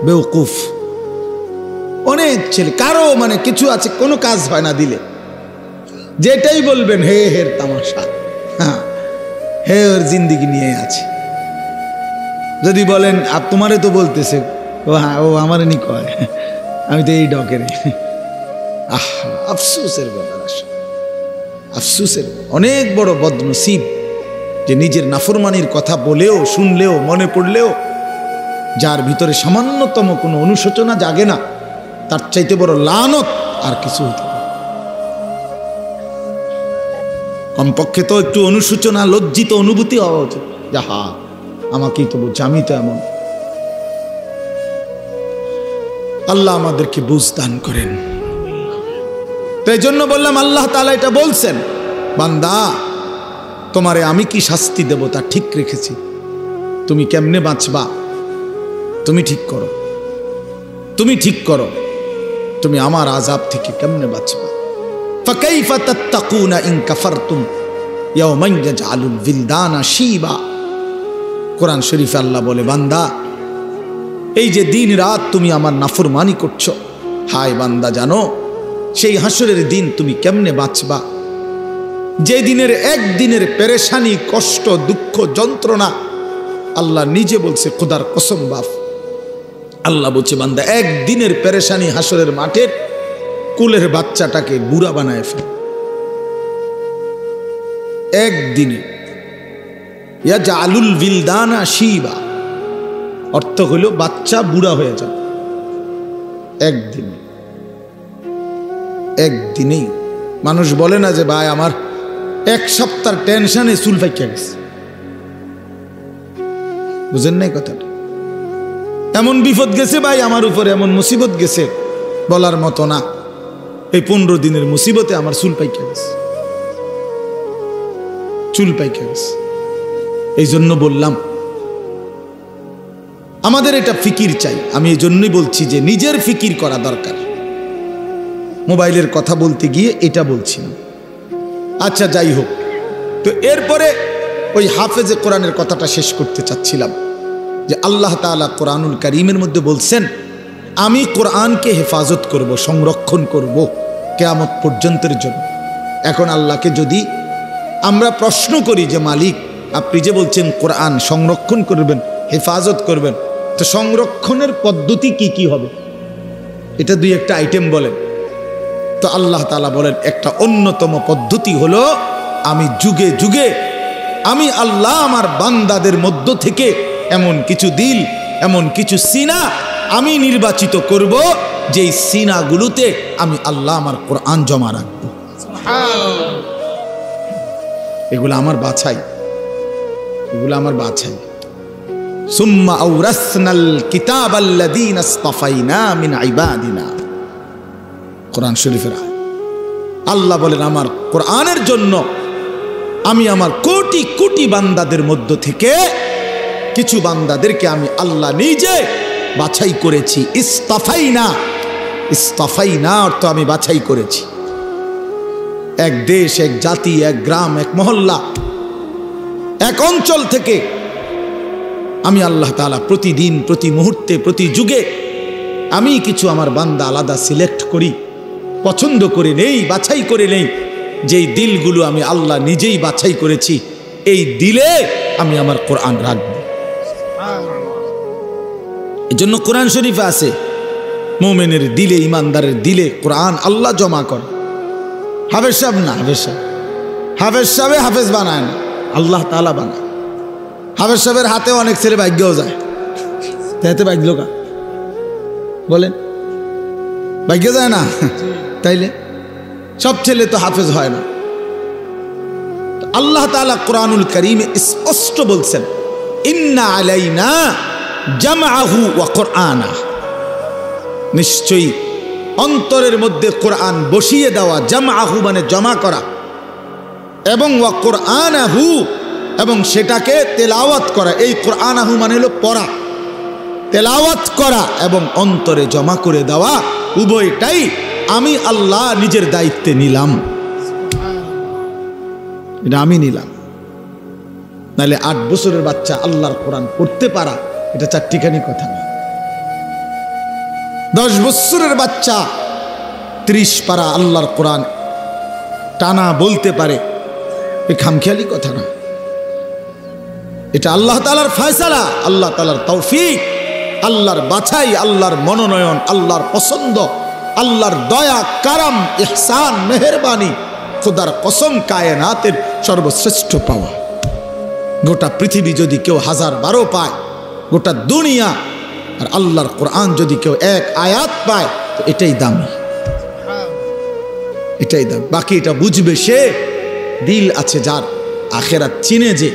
বেউকুফ। অনেক ছেলে, কারো মানে কিছু আছে কোনো কাজ হয় না দিলে, যেটাই বলবেন হে হের তামাশা, হ্যাঁ হে ওর জিন্দিগি নিয়ে আছে। যদি বলেন আর তোমারে তো বলতেছে, ও হ্যাঁ ও আমারে নি কয়, আমি তো এই ডকের। আফসোসের ব্যাপার, আসলে আফসোসের। অনেক বড় বদনসিব যে নিজের নাফরমানির কথা বলেও শুনলেও মনে পড়লেও যার ভিতরে সামান্যতম কোনো অনুশোচনা জাগে না, তার চাইতে বড় লানত আর কিছু হতে পারে। কমপক্ষে তো একটু অনুশোচনা, লজ্জিত অনুভূতি হওয়া উচিত, যাহা আমাকেই তো বলছে, আমি তো এমন। আল্লাহ আমাদেরকে বুঝ দান করেন। তাই জন্য বললাম, আল্লাহ তাআলা এটা বলছেন, বান্দা তোমারে আমি কি শাস্তি দেব তা ঠিক রেখেছি, তুমি কেমনে বাঁচবা তুমি ঠিক করো, তুমি ঠিক করো, তুমি আমার আযাব থেকে কেমনে বাঁচবা। ফাকাইফা তাত্তাকুনা ইন কাফারতুম ইয়াওমান ইয়াজআলুল বিলদানা শিবা। কোরআন শরীফে আল্লাহ বলে, বান্দা এই যে দিন রাত তুমি আমার নাফরমানি করছো, হায় বান্দা জানো সেই হাসরের দিন তুমি কেমনে বাঁচবা, যে দিনের একদিনের পেরেশানি, কষ্ট, দুঃখ, যন্ত্রণা। আল্লাহ নিজে বলছে, খোদার কসম বাপ, আল্লাহ বলছে বান্দা একদিনের পেরেশানি হাসরের মাঠের কুলের বাচ্চাটাকে বুড়া বানায় ফেলে, একদিনে। ইয়াজআলুল বিলদানা শিবা, অর্থ হইল বাচ্চা বুড়া হয়ে যাবে একদিনে, একদিনেই। মানুষ বলে না যে ভাই আমার এক সপ্তাহ টেনশনে চুল পাইকা গেছে, বুঝেন নাই কথাটা? এমন বিপদ গেছে ভাই আমার উপরে, এমন মুসিবত গেছে বলার মতো না। এই 15 দিনের মুসিবতে আমার চুল পাইকা গেছে, চুল পাইকা গেছে। এই জন্য বললাম আমাদের এটা ফিকির চাই। আমি এই জন্যই বলছি যে নিজের ফিকির করা দরকার। মোবাইলের কথা বলতে গিয়ে এটা বলছি না। আচ্ছা যাই হোক, তো এরপরে ওই হাফেজে কোরআনের কথাটা শেষ করতে চাচ্ছিলাম যে আল্লাহ তাআলা কোরআনুল কারীমের মধ্যে বলছেন, আমি কোরআনকে হেফাজত করব, সংরক্ষণ করব কিয়ামত পর্যন্তের জন্য। এখন আল্লাহকে যদি আমরা প্রশ্ন করি যে মালিক আপনি যে বলছেন কোরআন সংরক্ষণ করবেন, হেফাজত করবেন, তো সংরক্ষণের পদ্ধতি কি কি হবে, এটা দুই একটা আইটেম বলেন। তো আল্লাহ তাআলা বলেন, একটা অন্যতম পদ্ধতি হলো আমি যুগে যুগে আমি আল্লাহ আমার বান্দাদের মধ্য থেকে এমন কিছু দিল, এমন কিছু সিনা আমি নির্বাচিত করব, যেই সিনাগুলোতে আমি আল্লাহ আমার কোরআন জমা রাখব। এগুলো আমার বাছাই, এগুলো আমার বাছাই। সুম্মা আওরাসনাল কিতাবাল্লাযীনা ইসতাফাইনা মিন ইবাদিনা। কোরআন শরীফের আল্লাহ বলেন, আমার কোরআনের জন্য আমি আমার কোটি কোটি বান্দাদের মধ্য থেকে কিছু বান্দাদেরকে আমি আল্লাহ নিজে বাছাই করেছি। ইসতাফাইনা, ইসতাফাইনা অর্থ আমি বাছাই করেছি। এক দেশ, এক জাতি, এক গ্রাম, এক মহল্লা, এক অঞ্চল থেকে আমি আল্লাহ তাআলা প্রতিদিন, প্রতি মুহূর্তে, প্রতি যুগে আমি কিছু আমার বান্দা আলাদা সিলেক্ট করি, পছন্দ করে নেই, বাছাই করে নেই। যেই দিলগুলো আমি আল্লাহ নিজেই বাছাই করেছি, এই দিলে আমি আমার কোরআন রাখব। এজন্য কোরআন শরীফে আছে, মুমিনের দিলে, ইমানদারের দিলে কোরআন আল্লাহ জমা করে। হাফেজ সাহেব না, হাফেজ সাহেব, হাফেজ সাহেব হাফেজ বানায় না, আল্লাহ তাআলা বানায়। হাফেজ সাহেবের হাতে অনেক ছেলে ভাগ্যও যায়, তাতে ভাগ্য কা বলেন, ভাগ্য যায় না? তাইলে সব ছেলে তো হাফেজ হয় না। আল্লাহ তাআলা কোরআনুল কারীমে স্পষ্ট বলছেন, ইন্না আলাইনা জামআহু ওয়া কুরআনা, নিশ্চয়ই অন্তরের মধ্যে কোরআন বসিয়ে দেওয়া, জামআহু মানে জমা করা, এবং ওয়া কুরআনাহু এবং সেটাকে তেলাওয়াত করা। এই কুরআনাহু মানে হলো পড়া, তেলাওয়াত করা এবং অন্তরে জমা করে দেওয়া, উভয়টাই আমি আল্লাহ নিজের দায়িত্বে নিলাম। এটা আমি নিলাম। নাহলে 8 বছরের বাচ্চা আল্লাহর কোরআন পড়তে পারা, এটা চারটিখানি কথা না। 10 বছরের বাচ্চা 30 পারা আল্লাহর কোরআন টানা বলতে পারে, এ খামখেয়ালি কথা না, এটা আল্লাহ তাআলার ফয়সালা, আল্লাহ তাআলার তৌফিক, আল্লাহর বাছাই, আল্লাহর মনোনয়ন, আল্লাহর পছন্দ, আল্লাহর দয়া, কারাম, ইহসান, মেহেরবানি, খোদার কসম কায়নাতের সর্বশ্রেষ্ঠ পাওয়া। গোটা পৃথিবী যদি কেউ 1012 পায়, গোটা দুনিয়া, আর আল্লাহর কোরআন যদি কেউ 1 আয়াত পায়, তো এটাই দামি, এটাই দাম। বাকি এটা বুঝবে সে, দিল আছে যার, আখেরাত চিনে যে।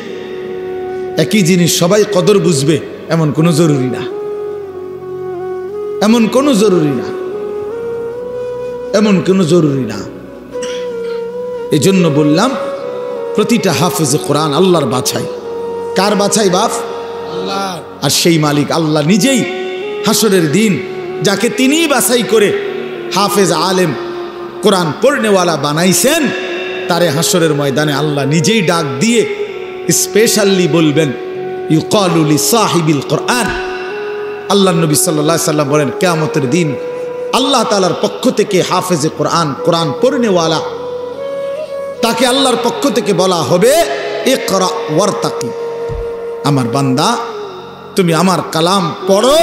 একই জিনিস সবাই কদর বুঝবে এমন কোনো জরুরি না, এমন কোনো জরুরি না, এমন কোনো জরুরি না। এই জন্য বললাম প্রতিটা হাফেজে কোরআন আল্লাহর বাছাই। কার বাছাই বাপ? আল্লাহ। আর সেই মালিক আল্লাহ নিজেই হাসরের দিন যাকে তিনিই বাছাই করে হাফেজ আলেম কোরআন পড়নেওয়ালা বানাইছেন, তারে হাসরের ময়দানে আল্লাহ নিজেই ডাক দিয়ে স্পেশালি বলবেন, ইউকালু লিসাহিবিল কোরআন। আল্লাহ নবী সাল্লাল্লাহু আলাইহি সাল্লাম বলেন, কিয়ামতের দিন আল্লাহ তাআলার পক্ষ থেকে হাফেজে কোরআন, কোরআন পড়নেওয়ালা, তাকে আল্লাহর পক্ষ থেকে বলা হবে, ইকরা ওয়ারতাকি, আমার বান্দা তুমি আমার কালাম পড়ো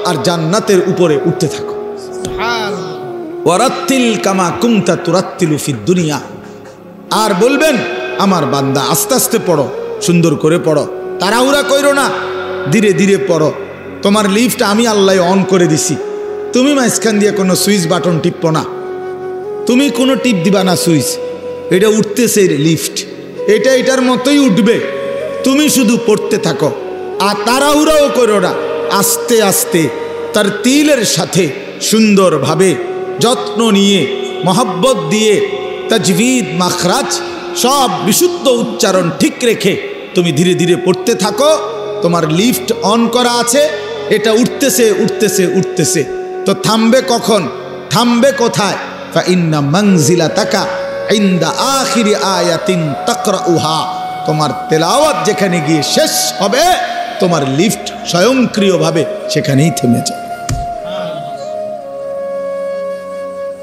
আর জান্নাতের উপরে উঠতে থাকো। সুবহানাল্লাহ। ওয়ারাত্তিল কামা কুনতা তুরাত্তিলু ফিদ দুনিয়া, আর বলবেন আমার বান্দা আস্তে আস্তে পড়ো, সুন্দর করে পড়ো, তাড়াহুড়া কইরো না, ধীরে ধীরে পড়ো। তোমার লিফট আমি আল্লাহ অন করে দিছি, তুমি মাঝখান দিয়ে কোনো সুইচ বাটন টিপো না, তুমি কোনো টিপ দিবা না সুইচ, এটা উঠতেছে লিফট, এটা এটার মতোই উঠবে, তুমি শুধু পড়তে থাকো আর তাড়াহুড়াও করো না, আস্তে আস্তে তার তিলের সাথে সুন্দরভাবে যত্ন নিয়ে মহব্বত দিয়ে তাজবিদ মাখরাজ সব বিশুদ্ধ উচ্চারণ ঠিক রেখে তুমি ধীরে ধীরে পড়তে থাকো। তোমার লিফট অন করা আছে, এটা উঠতেছে উঠতেছে উঠতেছে, তো থামবে কখন, থামবে কোথায়? ফা ইন্না মানজিলাতাকা ইনদা আখিরি আয়াতিন তাকরাউহা, তোমার তেলাওয়াত যেখানে গিয়ে শেষ হবে তোমার লিফট স্বয়ংক্রিয়ভাবে সেখানেই থেমে যাবে।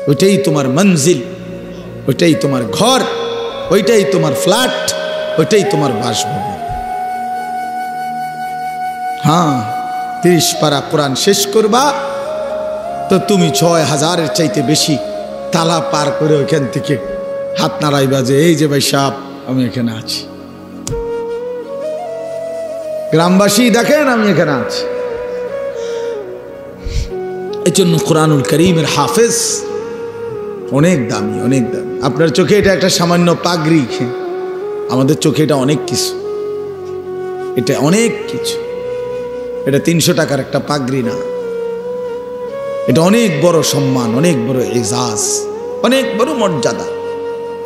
ওইটাই তোমার মঞ্জিল, ওইটাই তোমার ঘর, ওইটাই তোমার ফ্ল্যাট, ওইটাই তোমার বাসভবন। হ্যাঁ, 30 পারা কোরআন শেষ করবা তো তুমি 6000-এর চাইতে বেশি তালা পার করে ওইখান থেকে হাত নাড়াইবা যে এই যে ভাই সাহেব আমি এখানে আছি, গ্রামবাসী দেখেন আমি এখানে আছি। এই জন্য কোরআনুল কারীমের হাফেজ অনেক দামি, অনেক দামি। আপনার চোখে এটা একটা সামান্য পাগড়ি, আমাদের চোখে এটা অনেক কিছু, এটা অনেক কিছু। এটা 300 টাকার একটা পাগড়ি না, এটা অনেক বড় সম্মান, অনেক বড় এজাজ, অনেক বড় মর্যাদা।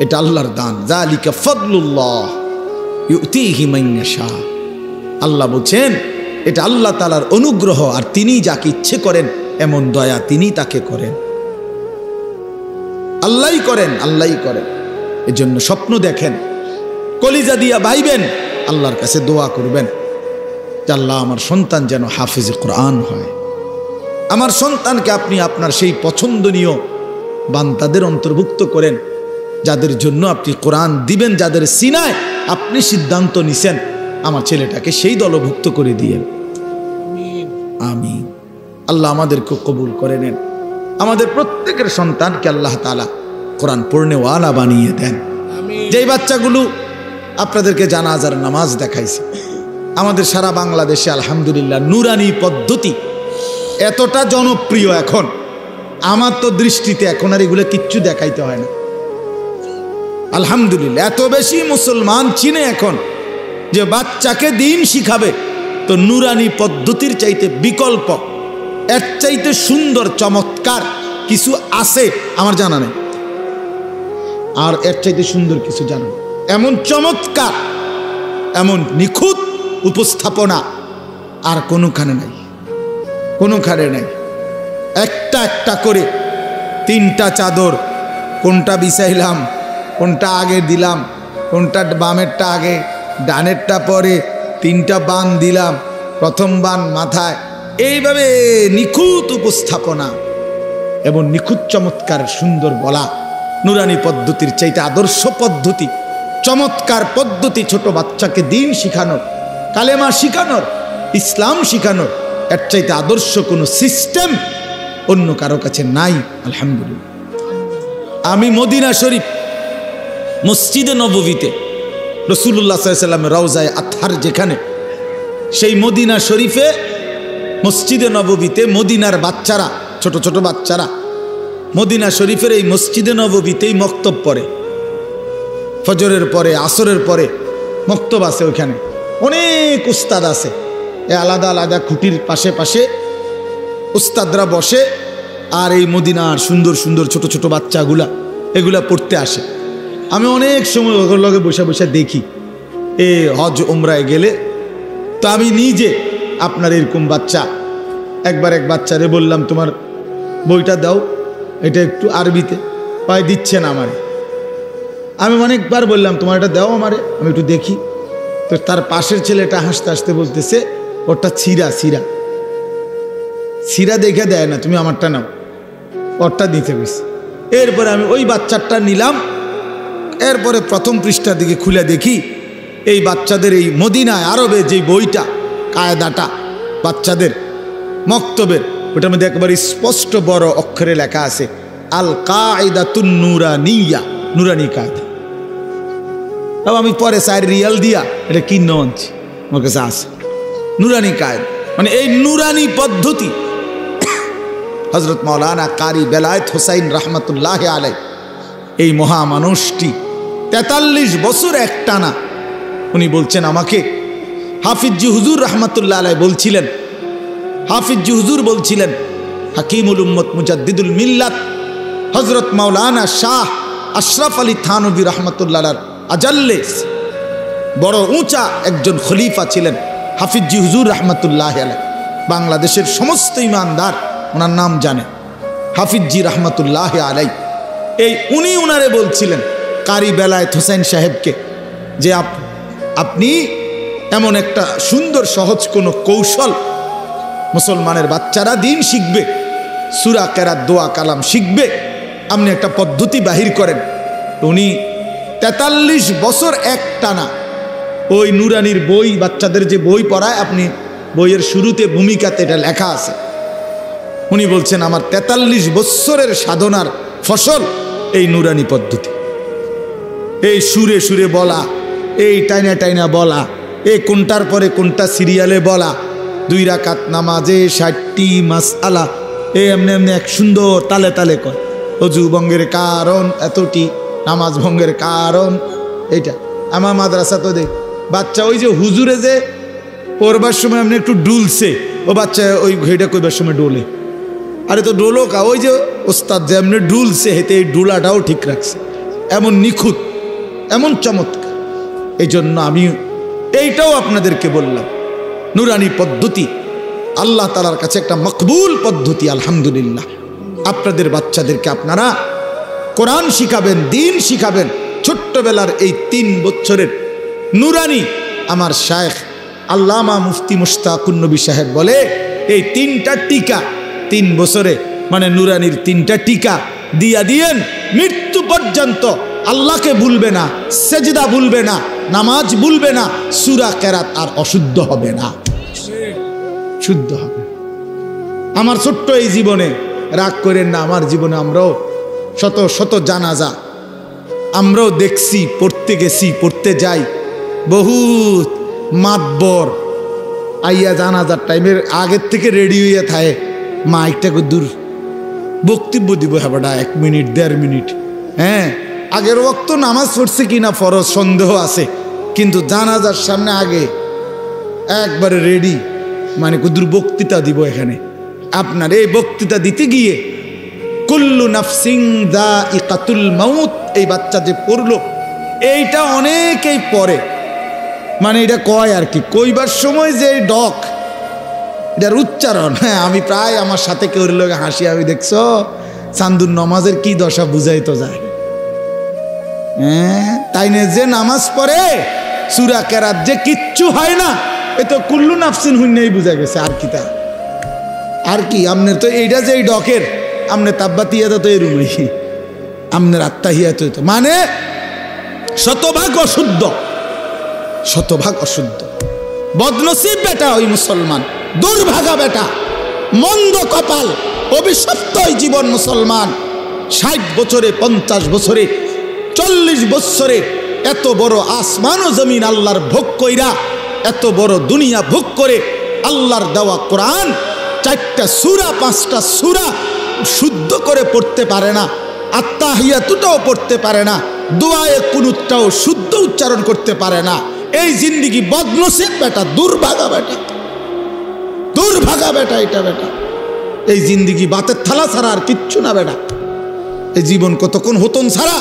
এটা আল্লাহর দান, যালিকা ফাদলুল্লাহ ইউতিহি মান ইয়াশা। আল্লাহ বলছেন এটা আল্লাহ তাআলার অনুগ্রহ, আর তিনি যাকে ইচ্ছে করেন এমন দয়া তিনি তাকে করেন, আল্লাহই করেন, আল্লাহই করেন। এজন্য স্বপ্ন দেখেন, কলিজা দিয়া ভাইবেন, আল্লাহর কাছে দোয়া করবেন যে আল্লাহ আমার সন্তান যেন হাফেজে কোরআন হয়, আমার সন্তানকে আপনি আপনার সেই পছন্দনীয় বান্দাদের অন্তর্ভুক্ত করেন, যাদের জন্য আপনি কোরআন দিবেন, যাদের সিনায় আপনি সিদ্ধান্ত নিছেন আমার ছেলেটাকে সেই দলভুক্ত করে দিয়েন। আমিন। আল্লাহ আমাদেরকে কবুল করে নেন, আমাদের প্রত্যেকের সন্তানকে আল্লাহ তাআলা কোরআন পড়নেওয়ালা বানিয়ে দেন। যেই বাচ্চাগুলো আপনাদেরকে জানাজার নামাজ দেখাইছে, আমাদের সারা বাংলাদেশে আলহামদুলিল্লাহ নুরানি পদ্ধতি এতটা জনপ্রিয়, এখন আমার তো দৃষ্টিতে এখন আর এগুলো কিচ্ছু দেখাইতে হয় না। আলহামদুলিল্লাহ এত বেশি মুসলমান চিনে এখন যে বাচ্চাকে দিন শিখাবে, তো নুরানি পদ্ধতির চাইতে বিকল্প, এর চাইতে সুন্দর চমৎকার কিছু আছে আমার জানা নেই, আর এর চাইতে সুন্দর কিছু জানা নেই। এমন চমৎকার, এমন নিখুঁত উপস্থাপনা আর কোনোখানে নাই, কোনোখানে নাই। একটা একটা করে 3টা চাদর, কোনটা বিছাইলাম, কোনটা আগে দিলাম, কোনটা বামেরটা আগে ডানেরটা পরে, 3টা বান দিলাম, প্রথম বান মাথায়, এইভাবে নিখুঁত উপস্থাপনা এবং নিখুঁত চমৎকার সুন্দর বলা, নুরানি পদ্ধতির চাইতে আদর্শ পদ্ধতি, চমৎকার পদ্ধতি ছোট বাচ্চাকে দিন শিখানোর, কালেমা শিখানোর, ইসলাম শিখানোর, এর চাইতে আদর্শ কোনো সিস্টেম অন্য কারো কাছে নাই। আলহামদুলিল্লাহ। আমি মদিনা শরীফ মসজিদে নববীতে রাসূলুল্লাহ সাল্লাল্লাহু আলাইহি ওয়াসাল্লামের রওজায়ে আতহার যেখানে, সেই মদিনা শরীফে মসজিদে নববীতে মদিনার বাচ্চারা, ছোট ছোট বাচ্চারা মদিনা শরীফের এই মসজিদে নববীতেই মক্তব পড়ে। ফজরের পরে, আসরের পরে মক্তব আছে। ওইখানে অনেক উস্তাদ আছে, এ আলাদা আলাদা খুঁটির পাশে পাশে উস্তাদরা বসে, আর এই মদিনার সুন্দর সুন্দর ছোট ছোট বাচ্চাগুলা এগুলা পড়তে আসে। আমি অনেক সময় ওগুলোর লগে বসে বসে দেখি, এ হজ উমরায় গেলে। তো আমি নিজে আপনার এরকম বাচ্চা, একবার এক বাচ্চারে বললাম, তোমার বইটা দাও, এটা একটু আরবিতে, পায় দিচ্ছে না আমারে। আমি অনেকবার বললাম, তোমার এটা দাও আমারে, আমি একটু দেখি। তো তার পাশের ছেলেটা হাসতে হাসতে বলতেছে, ওটা ছিঁড়া ছিঁড়া ছিঁড়া দেখে দেয় না, তুমি আমারটা নাও, ওরটা দিতে গেছি। এরপরে আমি ওই বাচ্চারটা নিলাম। এরপরে প্রথম পৃষ্ঠার দিকে খুলে দেখি, এই বাচ্চাদের এই মদিনায় আরবে যে বইটা, কায়দাটা বাচ্চাদের মক্তবের, ওটার মধ্যে একেবারে স্পষ্ট বড় অক্ষরে লেখা আছে, আল কায়দাতুন নুরানিয়া, নুরানি কায়দা। তাও আমি পরে 4 রিয়াল দিয়া এটা কিনে আনছি, আমার কাছে আছে নুরানি কায়দা। মানে এই নুরানি পদ্ধতি হযরত মাওলানা কারি বেলায়েত হোসাইন রহমতুল্লাহ আলাই, এই মহামানুষটি 43 বছর একটানা উনি বলছেন আমাকে। হাফিজি হুজুর রহমতুল্লাহ আলাই বলছিলেন, হাফিজি হুজুর বলছিলেন, হাকিমুল উম্মত মুজাদ্দিদুল মিল্লাত হযরত মাওলানা শাহ আশরাফ আলী থানভী রহমতুল্লাহ আজাল্লে বড় উঁচা একজন খলিফা ছিলেন হাফিজি হুজুর রহমতুল্লাহ আলাই। বাংলাদেশের সমস্ত ইমানদার ওনার নাম জানে, হাফিজি রহমতুল্লাহ আলাই। এই উনি উনারে বলছিলেন কারি বেলায়েত হোসেন সাহেবকে, যে আপনি এমন একটা সুন্দর সহজ কোনো কৌশল, মুসলমানের বাচ্চারা দিন শিখবে, সূরা কেরাত, দোয়া কালাম শিখবে, আপনি একটা পদ্ধতি বাহির করেন। উনি 43 বছর একটানা ওই নুরানির বই, বাচ্চাদের যে বই পড়ায়, আপনি বইয়ের শুরুতে ভূমিকাতে এটা লেখা আছে। উনি বলছেন আমার 43 বছরের সাধনার ফসল এই নুরানি পদ্ধতি, এই সুরে সুরে বলা, এই টাইনা টাইনা বলা, এই কোনটার পরে কোনটা সিরিয়ালে বলা, 2 রাকাত নামাজে 60টি মাসআলা, এই এমনি এমনি এক সুন্দর তালে তালে কয়, অজু ভঙ্গের কারণ এতটি, নামাজ ভঙ্গের কারণ এইটা। আমার মাদ্রাসা তো দেখ বাচ্চা ওই যে হুজুরে যে পড়বার সময় এমনি একটু ডুলছে, ও বাচ্চা ওই ঘড়িটা কইবার সময় ডোলে। আরে তো ডোলো কা, ওই যে ওস্তাদ যে এমনি ডুলছে, হেতে এই ডুলাটাও ঠিক রাখছে, এমন নিখুঁত, এমন চমৎকার। এই জন্য আমি এইটাও আপনাদেরকে বললাম, নুরানি পদ্ধতি আল্লাহ তাআলার কাছে একটা মকবুল পদ্ধতি। আলহামদুলিল্লাহ, আপনাদের বাচ্চাদেরকে আপনারা কোরআন শিখাবেন, দিন শিখাবেন। ছোট্টবেলার এই 3 বছরের নুরানি, আমার শায়েখ আল্লামা মুফতি মুশতাকুন নবী সাহেব বলে, এই 3টা টিকা 3 বছরে, মানে নুরানির 3টা টিকা দিয়া দিয়েন, মৃত্যু পর্যন্ত আল্লাহকে ভুলবে না, সেজদা ভুলবে না, নামাজ ভুলবে না, সূরা কেরাত আর অশুদ্ধ হবে না, শুদ্ধ হবে। আমার ছোট্ট এই জীবনে, রাগ করেন না, আমার জীবনে আমরাও শত শত জানাজা আমরাও দেখছি, পড়তে গেছি, পড়তে যাই, বহুত মাতবর আইয়া জানাজার টাইমের আগের থেকে রেডি হইয়া থাকে, মাইকটাকে দূর বক্তব্য দিব, হ্যাঁ 1 মিনিট 1.5 মিনিট, হ্যাঁ আগের ওয়াক্ত নামাজ পড়ছে কিনা ফরজ সন্দেহ আছে, কিন্তু জানাজার সামনে আগে একবারে রেডি, মানে কুদুর বক্তৃতা দিব এখানে। আপনার এই বক্তৃতা দিতে গিয়ে কুল্লু নাফসিং যায়িকাতুল মাউত, এই বাচ্চা যে পড়লো, এইটা অনেকেই পড়ে, মানে এটা কয় আর কি, কইবার সময় যে ডক, এটার উচ্চারণ, হ্যাঁ আমি প্রায় আমার সাথে কেউ লোক হাসি, আমি দেখছো চান্দুর নামাজের কি দশা বুঝাইতো যায়, হ্যাঁ তাই না, যে নামাজ পড়ে সূরা কেরাত যে কিচ্ছু হয় না, এ তো কুল্লু নাফসিন হুন্নেই বুঝা গেছে, আর কি তা আর কি আপনার তো এইটা যে এই ডকের আপনার তাব্বাতিয়াতা তো এরুমই, আপনার আত্মাহিয়াত তো মানে শতভাগ অশুদ্ধ, শতভাগ অশুদ্ধ। বদনসিব বেটা ওই মুসলমান, দুর্ভাগা বেটা, মন্দ কপাল, অভিশপ্ত ওই জীবন মুসলমান। 60 বছরে, 50 বছরে, 40 বছরে এত বড় আসমান ও জমিন আল্লাহর ভোগ কইরা, এত বড় দুনিয়া ভোগ করে আল্লাহর দেওয়া কোরআন 4টা সূরা 5টা সূরা শুদ্ধ করে পড়তে পারে না, আত্তাহিয়াতুটাও পড়তে পারে না, দোয়ায়ে কুনুতটাও শুদ্ধ উচ্চারণ করতে পারে না। এই জিন্দেগি বদনসিব বেটা, দুর্ভাগা বেটা, দুর্ভাগা বেটা এটা বেটা। এই জিন্দেগি বাতের থালা ছাড়া আর কিচ্ছু না বেটা। এই জীবন কতক্ষণ হতন ছাড়া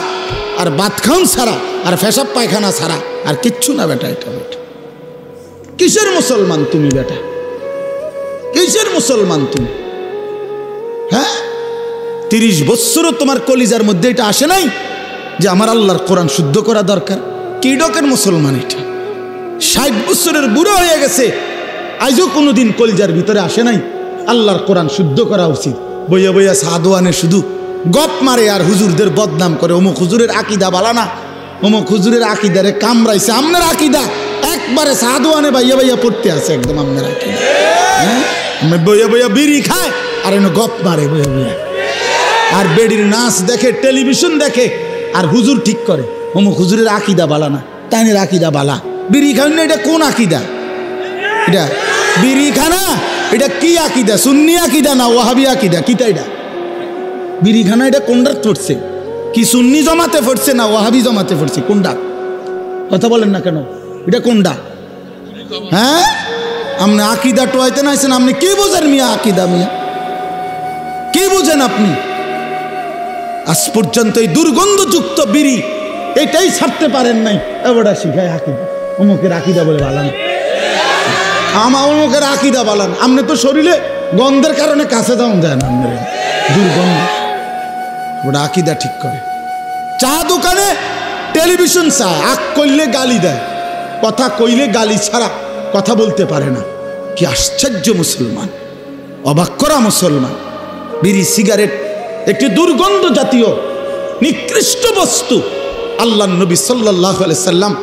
আর বাত খান ছাড়া আর পেশাব পায়খানা ছাড়া আর কিচ্ছু না বেটা এটা বেটা। কিসের মুসলমান তুমি বেটা, কিসের মুসলমান তুমি? হ্যাঁ, 30 বছরও তোমার কলিজার মধ্যে এটা আসে নাই যে আমার আল্লাহর কোরআন শুদ্ধ করা দরকার? কি ডকের মুসলমান এটা? 60 বছরের বুড়ো হয়ে গেছে, আজও কোনোদিন কলিজার ভিতরে আসে নাই আল্লাহর কোরআন শুদ্ধ করা উচিত। বইয়া বইয়া সাদওয়ানে শুধু গপ মারে আর হুজুরদের বদনাম করে। অমুক হুজুরের আকিদা বালা না, অমুক হুজুরের আকিদারে কামড়াইছে। আপনার আকিদা একবারে সাদওয়ানে বাইয়া বাইয়া পড়তে আছে একদম আপনার আকিদা। হ্যাঁ, বইয়া বইয়া বিড়ি খায় আর এনে গপ মারে বইয়া বইয়া, আর বেডির নাচ দেখে, টেলিভিশন দেখে, আর হুজুর ঠিক করে অমুক হুজুরের আকিদা বালা না, তাইনের আকিদা বালা। বিড়ি খান না, এটা কোন আকিদা? এটা বিড়ি খানা, এটা কি আকিদা? সুন্নি আকিদা না ওয়াহাবি আকিদা? কিতা এটা? বিড়ি খানা এটা কোনটা পড়ছে? কি সুন্নি জমাতে পড়ছে না ওয়াহাবি জমাতে পড়ছে? কোনটা? কথা বলেন না কেন? এটা কোনটা? হ্যাঁ, আপনি আকিদা টোয়াইতে নাইছেন, আপনি কি বোঝেন মিয়া? আকিদা মিয়া কি বোঝেন আপনি? আজ পর্যন্ত এই দুর্গন্ধযুক্ত বিড়ি এটাই ছাড়তে পারেন নাই। এবারটা শিখায় আকিদা, অমুকের আকিদা বলে বালান, আমার অমুকের আকিদা বালান। আপনি তো শরীরে গন্ধের কারণে কাছে যাওয়া যায় না, আপনার দুর্গন্ধ। ওটা আকিদা ঠিক করে। চা দোকানে টেলিভিশন চা, আগ করলে গালি দেয়, কথা কইলে গালি ছাড়া কথা বলতে পারে না। কি আশ্চর্য মুসলমান, অবাক করা মুসলমান। বিড়ি সিগারেট একটি দুর্গন্ধ জাতীয় নিকৃষ্ট বস্তু। আল্লাহর নবী সাল্লাল্লাহু আলাইহি সাল্লাম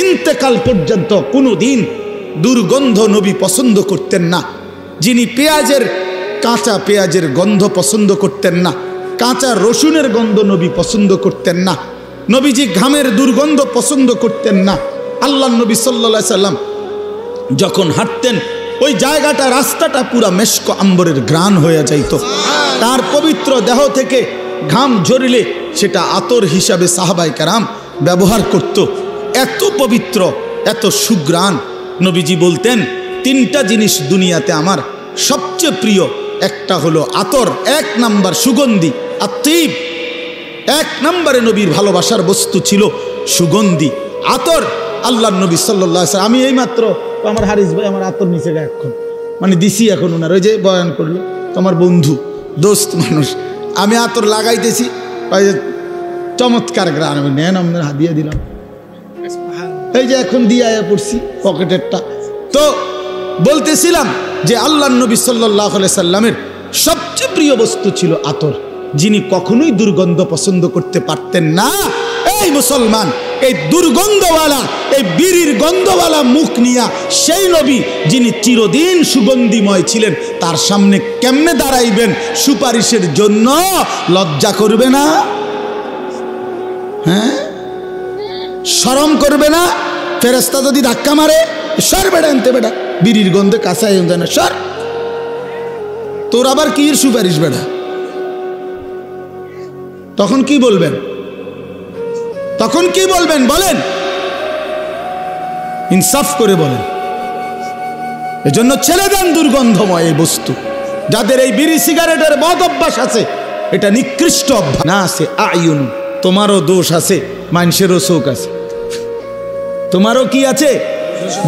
ইন্তেকাল পর্যন্ত কোনোদিন দুর্গন্ধ নবী পছন্দ করতেন না। যিনি কাঁচা পেঁয়াজের গন্ধ পছন্দ করতেন না, কাঁচা রসুনের গন্ধ নবী পছন্দ করতেন না, নবীজি ঘামের দুর্গন্ধ পছন্দ করতেন না। আল্লাহর নবী সাল্লাল্লাহু আলাইহি সাল্লাম যখন হাঁটতেন ওই জায়গাটা, রাস্তাটা পুরা মেশক আম্বরের ঘ্রাণ হয়ে যাইত। তার পবিত্র দেহ থেকে ঘাম ঝরিলে সেটা আতর হিসাবে সাহাবায়ে কেরাম ব্যবহার করত। এত পবিত্র, এত সুঘ্রাণ। নবীজি বলতেন 3টা জিনিস দুনিয়াতে আমার সবচেয়ে প্রিয়। একটা হলো আতর, 1 নাম্বার সুগন্ধি, আত্মীব। 1 নম্বরে নবীর ভালোবাসার বস্তু ছিল সুগন্ধি, আতর। আল্লাহর নবী সাল্লাল্লাহু আলাইহি ওয়াসাল্লাম, আমি এই মাত্র আমার হারিস ভাই আমার আতর নিচে গা এখন মানে দিছি, এখন ওনার ওই যে বয়ান করলো তোমার বন্ধু দোস্ত মানুষ, আমি আতর লাগাইতেছি, ওই যে চমৎকার গ্রান, আমি নেন আপনার হাত দিয়ে দিলাম, এই যে এখন দিয়ে পড়ছি পকেটেরটা। তো বলতেছিলাম যে আল্লাহর নবী সাল্লাল্লাহু আলাইহি সাল্লামের সবচেয়ে প্রিয় বস্তু ছিল আতর, যিনি কখনোই দুর্গন্ধ পছন্দ করতে পারতেন না। এই মুসলমান, এই দুর্গন্ধওয়ালা, এই বিড়ির গন্ধওয়ালা মুখ নিয়া সেই নবী যিনি চিরদিন সুগন্ধিময় ছিলেন, তার সামনে কেমনে দাঁড়াইবেন সুপারিশের জন্য? লজ্জা করবে না? হ্যাঁ, শরম করবে না? ফেরেশতা যদি ধাক্কা মারে, সর বেড়া আনতে বেড়া, বিড়ির গন্ধে কাঁচাই যায় না, সর, তোর আবার কি সুপারিশ বেড়া? তখন কি বলবেন? তখন কি বলবেন বলেন? ইনসাফ করে বলেন। এজন্য ছেড়ে দেন দুর্গন্ধময় এই বস্তু। যাদের এই বিড়ি সিগারেটের বদ অভ্যাস আছে, এটা নিকৃষ্ট অভ্যাস না। আছে আয়ুন, তোমারও দোষ আছে, মানুষেরও চোখ আছে। তোমারও কি আছে?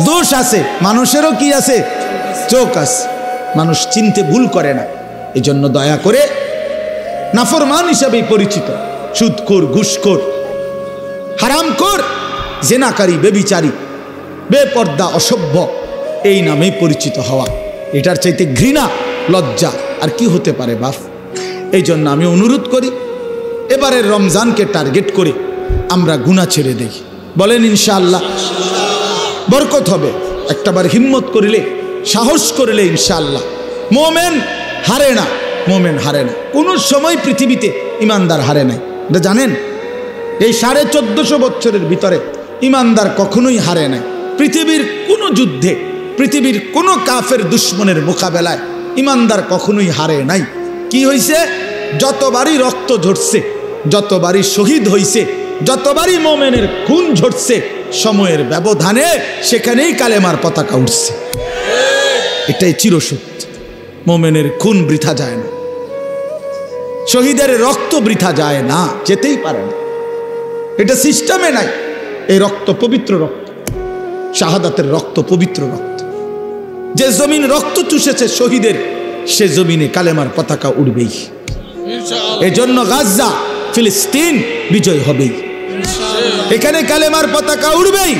দোষ আছে। মানুষেরও কি আছে? চোখ আছে। মানুষ চিনতে ভুল করে না। এজন্য দয়া করে, নাফরমান হিসাবেই পরিচিত সুদখোর, ঘুষখোর, হারামখোর, জেনাকারী, বেবিচারী, বেপর্দা, অসভ্য, এই নামেই পরিচিত হওয়া, এটার চাইতে ঘৃণা লজ্জা আর কি হতে পারে বাপ। এই জন্য আমি অনুরোধ করি এবারের রমজানকে টার্গেট করে আমরা গুনাহ ছেড়ে দেই। বলেন ইনশাআল্লাহ বরকত হবে। একটাবার হিম্মত করিলে, সাহস করিলে ইনশাআল্লাহ। মোমেন হারে না, মোমেন হারে না। কোনো সময় পৃথিবীতে ইমানদার হারে নাই, এটা জানেন? এই 1450 বছরের ভিতরে ইমানদার কখনোই হারে নাই। পৃথিবীর কোনো যুদ্ধে, পৃথিবীর কোনো কাফের দুশ্মনের মোকাবেলায় ইমানদার কখনোই হারে নাই। কি হইছে? যতবারই রক্ত ঝরছে, যতবারই শহীদ হইছে, যতবারই মোমেনের খুন ঝরছে, সময়ের ব্যবধানে সেখানেই কালেমার পতাকা উঠছে। এটাই চিরসত্য। মোমেনের খুন বৃথা যায় না, শহীদের রক্ত বৃথা যায় না, যেতেই পারে না। এটা সিস্টেমে নাই। এই রক্ত পবিত্র রক্ত, শাহাদাতের রক্ত পবিত্র রক্ত। যে জমিন রক্ত চুষেছে শহীদের, সে জমিনে কালেমার পতাকা উড়বেই। এজন্য গাজা, ফিলিস্তিন বিজয় হবেই। এখানে কালেমার পতাকা উড়বেই।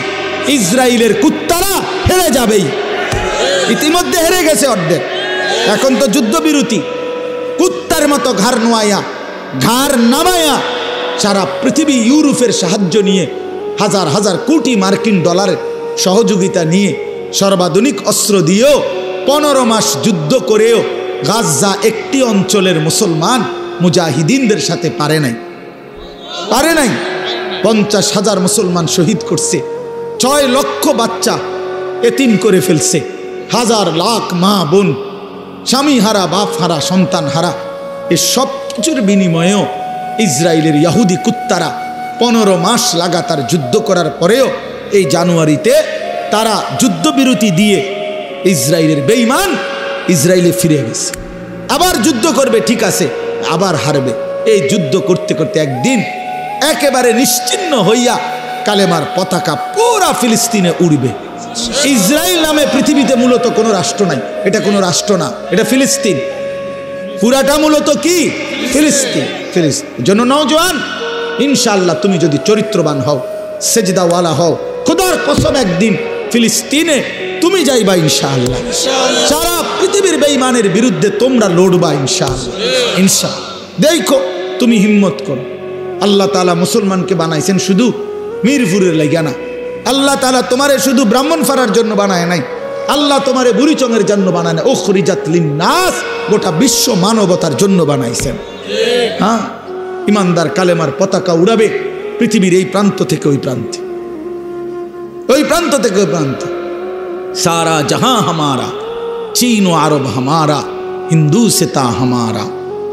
ইসরায়েলের কুত্তারা হেরে যাবেই। ইতিমধ্যে হেরে গেছে অর্ধেক। এখন তো যুদ্ধবিরতি। কুত্তার মতো ঘাড় নোয়াইয়া, ঘাড় নামাইয়া সারা পৃথিবী ইউরোপের সাহায্য নিয়ে, হাজার হাজার কোটি মার্কিন ডলারের সহযোগিতা নিয়ে, সর্বাধুনিক অস্ত্র দিয়েও 15 মাস যুদ্ধ করেও গাজা একটি অঞ্চলের মুসলমান মুজাহিদিনদের সাথে পারে নাই, পারে নাই। 50,000 মুসলমান শহীদ করছে, 6 লক্ষ বাচ্চা এতিম করে ফেলছে, হাজার লাখ মা বোন স্বামী হারা, বাপ হারা, সন্তান হারা। এই সব কিছুর বিনিময়েও ইসরায়েলের ইহুদি কুত্তারা 15 মাস লাগাতার যুদ্ধ করার পরেও এই জানুয়ারিতে তারা যুদ্ধবিরতি দিয়ে ইসরায়েলের বেঈমান ইসরায়েলে ফিরে গেছে। আবার যুদ্ধ করবে, ঠিক আছে, আবার হারবে। এই যুদ্ধ করতে করতে একদিন একেবারে নিশ্চিহ্ন হইয়া কালেমার পতাকা পুরা ফিলিস্তিনে উড়বে। ইসরায়েল নামে পৃথিবীতে মূলত কোনো রাষ্ট্র নাই। এটা কোনো রাষ্ট্র না, এটা ফিলিস্তিন। পুরাটা মূলত কি? ফিলিস্তিন। ফিলিস্তিন জন্য নওজোয়ান, ইনশাআল্লাহ তুমি যদি চরিত্রবান হও, সেজদাওয়ালা হও, খোদার কসম একদিন ফিলিস্তিনে তুমি যাইবা ইনশাআল্লাহ। সারা পৃথিবীর বেঈমানের বিরুদ্ধে তোমরা লড়বা ইনশাআল্লাহ। ইনশাআল্লাহ দেখো, তুমি হিম্মত করো। আল্লাহ তাআলা মুসলমানকে বানাইছেন শুধু মিরপুরের লাগিয়া না। আল্লাহ তাআলা তোমারে শুধু ব্রাহ্মণপাড়ার জন্য বানায় নাই। আল্লাহ তোমারে বুড়িচংয়ের জন্য বানায় না, উখরিজাত লিন্নাস, গোটা বিশ্ব মানবতার জন্য বানাইছেন। হ্যাঁ, ইমানদার কালেমার পতাকা উড়াবে পৃথিবীর এই প্রান্ত থেকে ওই প্রান্তে, ওই প্রান্ত থেকে ওই প্রান্তে। সারা জাহাঁ হামারা, চীন ও আরব হামারা, হিন্দু সেতা হামারা,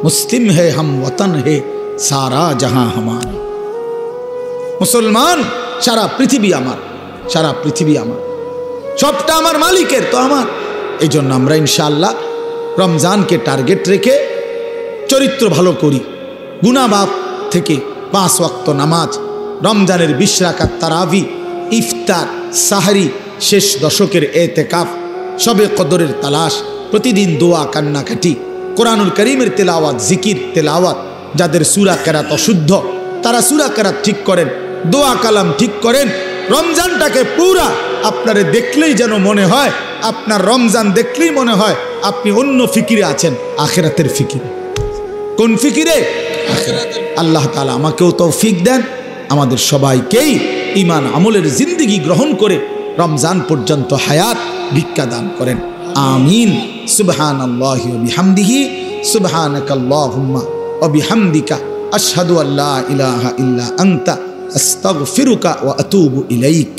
মুসলিম হে হাম ওতন হে, সারা জাহাঁ হামারা। মুসলমান, সারা পৃথিবী আমার, সারা পৃথিবী আমার, সবটা আমার মালিকের, তো আমার। এই জন্য আমরা ইনশাআল্লাহ রমজানকে টার্গেট রেখে চরিত্র ভালো করি। গুনাহ বাপ থেকে 5 ওয়াক্ত নামাজ, রমজানের 20 রাকাত তারাবি, ইফতার, সাহরি, শেষ দশকের এতেকাফ, শবে কদরের তালাশ, প্রতিদিন দোয়া, কান্নাকাটি, কোরআনুল কারীমের তেলাওয়াত, জিকির, তেলাওয়াত। যাদের সূরা কেরাত অশুদ্ধ তারা সূরা কেরাত ঠিক করেন, দোয়া কালাম ঠিক করেন। রমজানটাকে পুরা আপনারে দেখলেই যেন মনে হয়, আপনার রমজান দেখলেই মনে হয় আপনি অন্য ফিকিরে আছেন, আখিরাতের ফিকিরে। কোন ফিকিরে? আখিরাতের। আল্লাহ তাআলা আমাকেও তৌফিক দেন, আমাদের সবাইকেই ঈমান আমলের জিন্দেগি গ্রহণ করে রমজান পর্যন্ত হায়াত ভিক্ষা দান করেন। আমিন। সুবহানাল্লাহি ওয়া বিহামদিহি, সুবহানাকাল্লাহুম্মা ওয়া বিহামদিকা, আশহাদু আল্লা ইলাহা ইল্লা আনতা, আস্তাগফিরুকা ওয়া আতুবু ইলাইক।